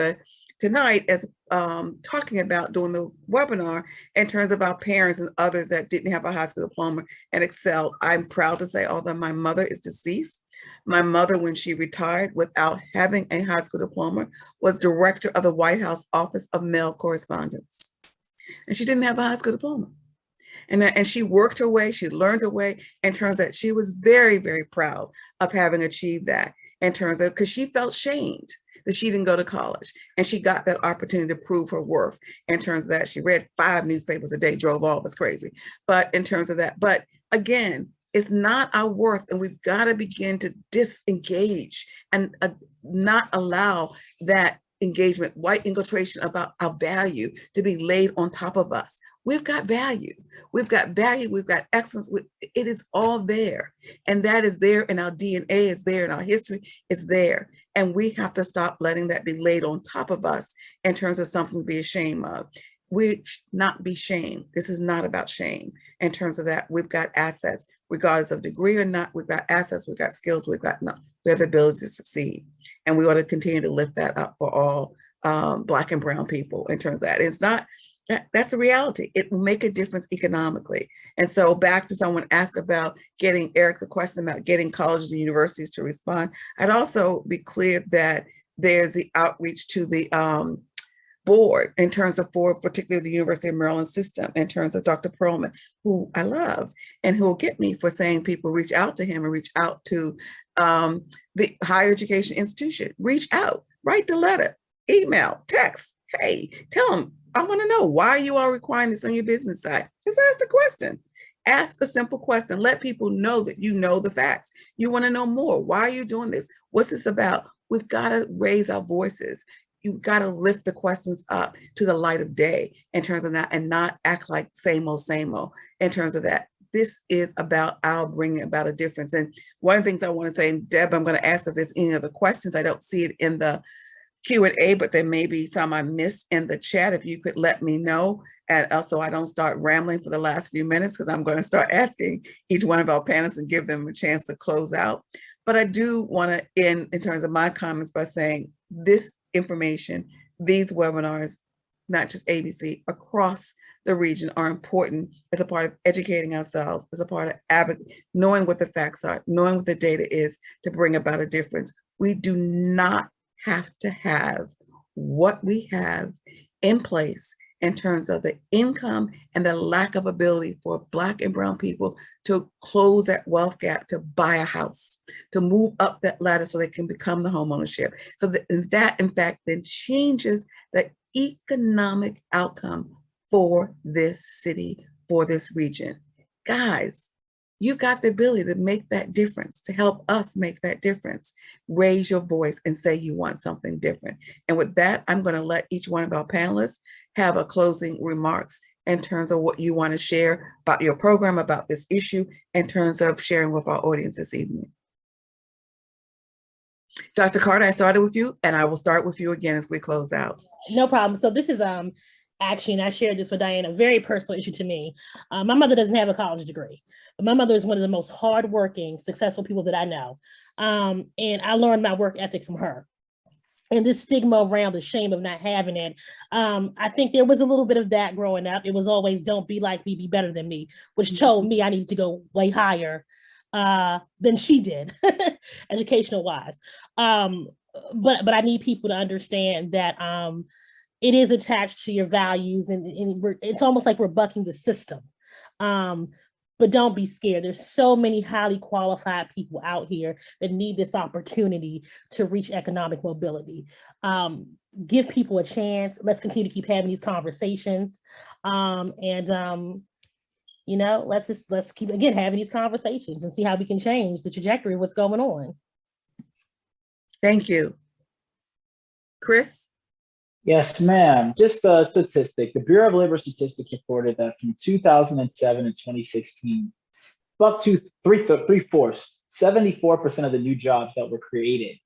tonight as talking about doing the webinar in terms of our parents and others that didn't have a high school diploma and excelled. I'm proud to say, although my mother is deceased, my mother, when she retired without having a high school diploma, was director of the White House Office of Mail Correspondence. And she didn't have a high school diploma. And she worked her way, she learned her way in terms that she was very, very proud of having achieved that in terms of, because she felt shamed that she didn't go to college. And she got that opportunity to prove her worth in terms of that. She read 5 newspapers a day, drove all of us crazy. But in terms of that, but again, it's not our worth, and we've got to begin to disengage and not allow that engagement, white infiltration about our value to be laid on top of us. We've got value, we've got excellence, it is all there. And that is there in our DNA, it's there in our history, it's there. And we have to stop letting that be laid on top of us in terms of something to be ashamed of. We should not be shamed. This is not about shame. In terms of that, we've got assets, regardless of degree or not, we've got assets, we've got skills, we have the ability to succeed. And we ought to continue to lift that up for all Black and brown people in terms of that. It's not, that's the reality. It will make a difference economically. And so back to someone asked about getting, Eric, the question about getting colleges and universities to respond. I'd also be clear that there's the outreach to the board in terms of, for particularly the University of Maryland system, in terms of Dr. Perlman, who I love, and who will get me for saying people reach out to him and reach out to the higher education institution, reach out, write the letter, email, text, hey, tell them, I want to know, why are you all requiring this on your business side? Just ask the question. Ask a simple question. Let people know that you know the facts. You want to know more. Why are you doing this? What's this about? We've got to raise our voices. You've got to lift the questions up to the light of day in terms of that, and not act like same old in terms of that. This is about our bringing about a difference. And one of the things I want to say, and Deb, I'm going to ask if there's any other questions. I don't see it in the Q&A, but there may be some I missed in the chat. If you could let me know, and also I don't start rambling for the last few minutes, because I'm going to start asking each one of our panelists and give them a chance to close out. But I do want to end in terms of my comments by saying this information, these webinars, not just ABC, across the region are important as a part of educating ourselves, as a part of advocacy, knowing what the facts are, knowing what the data is to bring about a difference. We do not have to have what we have in place in terms of the income and the lack of ability for Black and brown people to close that wealth gap, to buy a house, to move up that ladder so they can become the home ownership. So that in fact then changes the economic outcome for this city, for this region. Guys, you've got the ability to make that difference, to help us make that difference. Raise your voice and say you want something different. And with that, I'm going to let each one of our panelists have a closing remarks in terms of what you want to share about your program, about this issue, in terms of sharing with our audience this evening. Dr. Carter, I started with you, and I will start with you again as we close out. No problem. So this is actually, and I shared this with Diane, a very personal issue to me. My mother doesn't have a college degree, but my mother is one of the most hardworking, successful people that I know. And I learned my work ethic from her. And this stigma around the shame of not having it, I think there was a little bit of that growing up. It was always, don't be like me, be better than me, which told me I needed to go way higher than she did, educational wise. But I need people to understand that it is attached to your values, and it's almost like we're bucking the system. But don't be scared. There's so many highly qualified people out here that need this opportunity to reach economic mobility. Give people a chance. Let's continue to keep having these conversations. You know, let's keep, again, having these conversations and see how we can change the trajectory of what's going on. Thank you. Chris? Yes, ma'am. Just a statistic. The Bureau of Labor Statistics reported that from 2007 to 2016, up to three-fourths, 74% of the new jobs that were created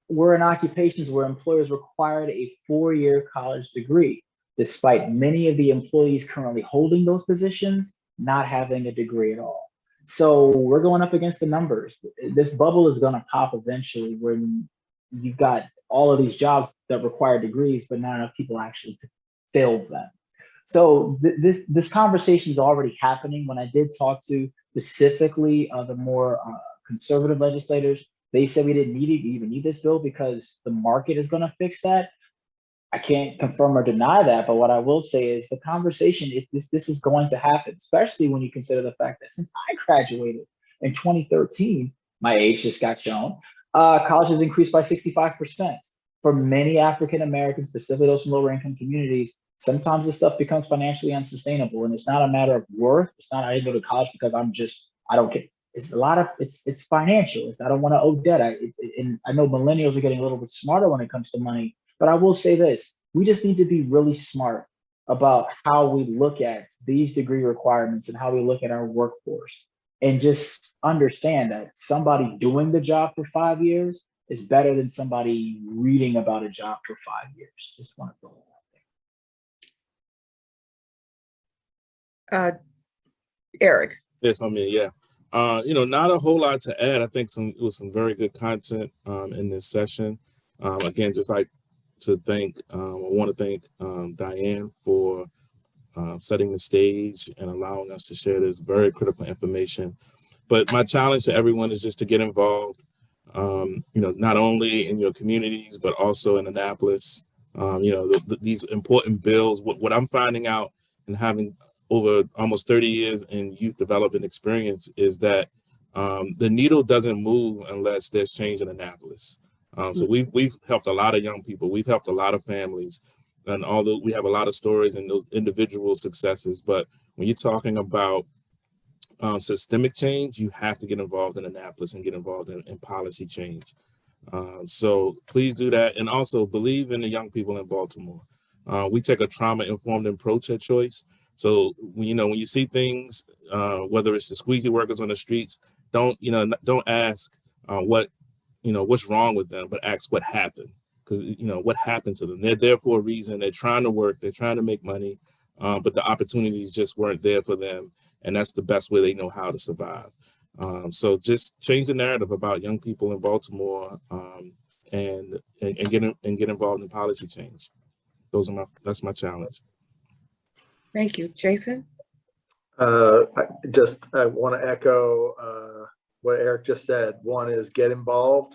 we're in occupations where employers required a 4-year college degree, despite many of the employees currently holding those positions not having a degree at all. So we're going up against the numbers. This bubble is going to pop eventually when you've got all of these jobs that require degrees, but not enough people actually to fill them. So this conversation is already happening. When I did talk to specifically the more conservative legislators, they said we didn't even need this bill because the market is going to fix that. I can't confirm or deny that, but what I will say is the conversation, if this is going to happen, especially when you consider the fact that since I graduated in 2013, my age just got shown, college has increased by 65%. For many African Americans, specifically those from lower income communities, sometimes this stuff becomes financially unsustainable, and it's not a matter of worth. It's not I didn't go to college because I don't get. It's a lot of it's financial. I don't want to owe debt. And I know millennials are getting a little bit smarter when it comes to money. But I will say this, we just need to be really smart about how we look at these degree requirements and how we look at our workforce, and just understand that somebody doing the job for 5 years is better than somebody reading about a job for 5 years. Just want to throw that out there. Eric. Yes, I mean, yeah. Not a whole lot to add. I think it was some very good content in this session. Again, just like to thank, I want to thank Diane for setting the stage and allowing us to share this very critical information. But my challenge to everyone is just to get involved, not only in your communities, but also in Annapolis. These important bills, what I'm finding out and having over almost 30 years in youth development experience is that the needle doesn't move unless there's change in Annapolis. So we've helped a lot of young people. We've helped a lot of families. And although we have a lot of stories and those individual successes, but when you're talking about systemic change, you have to get involved in Annapolis and get involved in policy change. So please do that. And also believe in the young people in Baltimore. We take a trauma-informed approach at Choice. So when you see things, whether it's the squeegee workers on the streets, don't ask what's wrong with them, but ask what happened. Because what happened to them. They're there for a reason. They're trying to work. They're trying to make money, but the opportunities just weren't there for them. And that's the best way they know how to survive. So just change the narrative about young people in Baltimore and get involved in policy change. That's my challenge. Thank you. Jason? I want to echo what Eric just said. One is get involved.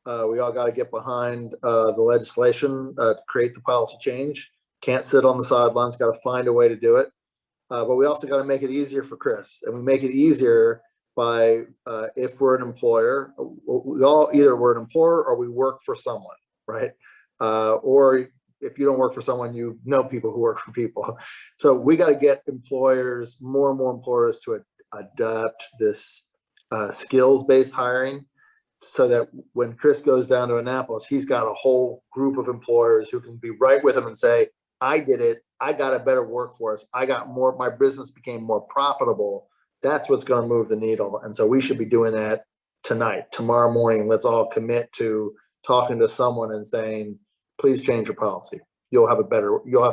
We all got to get behind the legislation, create the policy change. Can't sit on the sidelines, got to find a way to do it. But we also got to make it easier for Chris. And we make it easier by, if we're an employer, we're an employer or we work for someone, right? Or if you don't work for someone, you know people who work for people. So we got to get employers, more and more employers to adopt this skills-based hiring, so that when Chris goes down to Annapolis, he's got a whole group of employers who can be right with him and say, I did it. I got a better workforce. I got more, my business became more profitable. That's what's going to move the needle. And so we should be doing that tonight, tomorrow morning. Let's all commit to talking to someone and saying, please change your policy. You'll have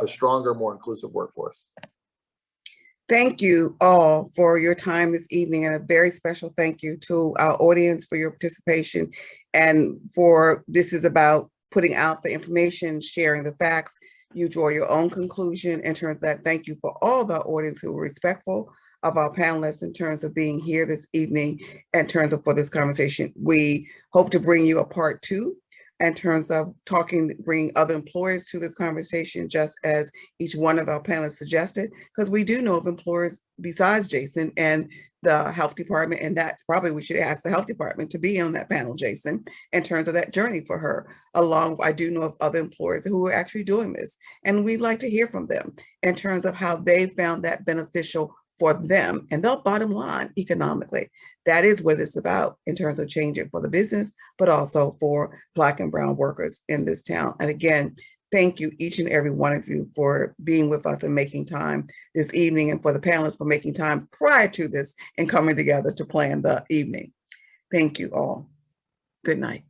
a stronger, more inclusive workforce. Thank you all for your time this evening, and a very special thank you to our audience for your participation, and this is about putting out the information, sharing the facts. You draw your own conclusion in terms of that. Thank you for all the audience who were respectful of our panelists in terms of being here this evening, in terms of for this conversation. We hope to bring you a part 2 in terms of bringing other employers to this conversation, just as each one of our panelists suggested, because we do know of employers besides Jason and the health department, and that's probably we should ask the health department to be on that panel, Jason, in terms of that journey for her. I do know of other employers who are actually doing this, and we'd like to hear from them in terms of how they found that beneficial for them and their bottom line economically. That is what it's about in terms of changing for the business, but also for Black and brown workers in this town. And again, thank you, each and every one of you, for being with us and making time this evening, and for the panelists for making time prior to this and coming together to plan the evening. Thank you all. Good night.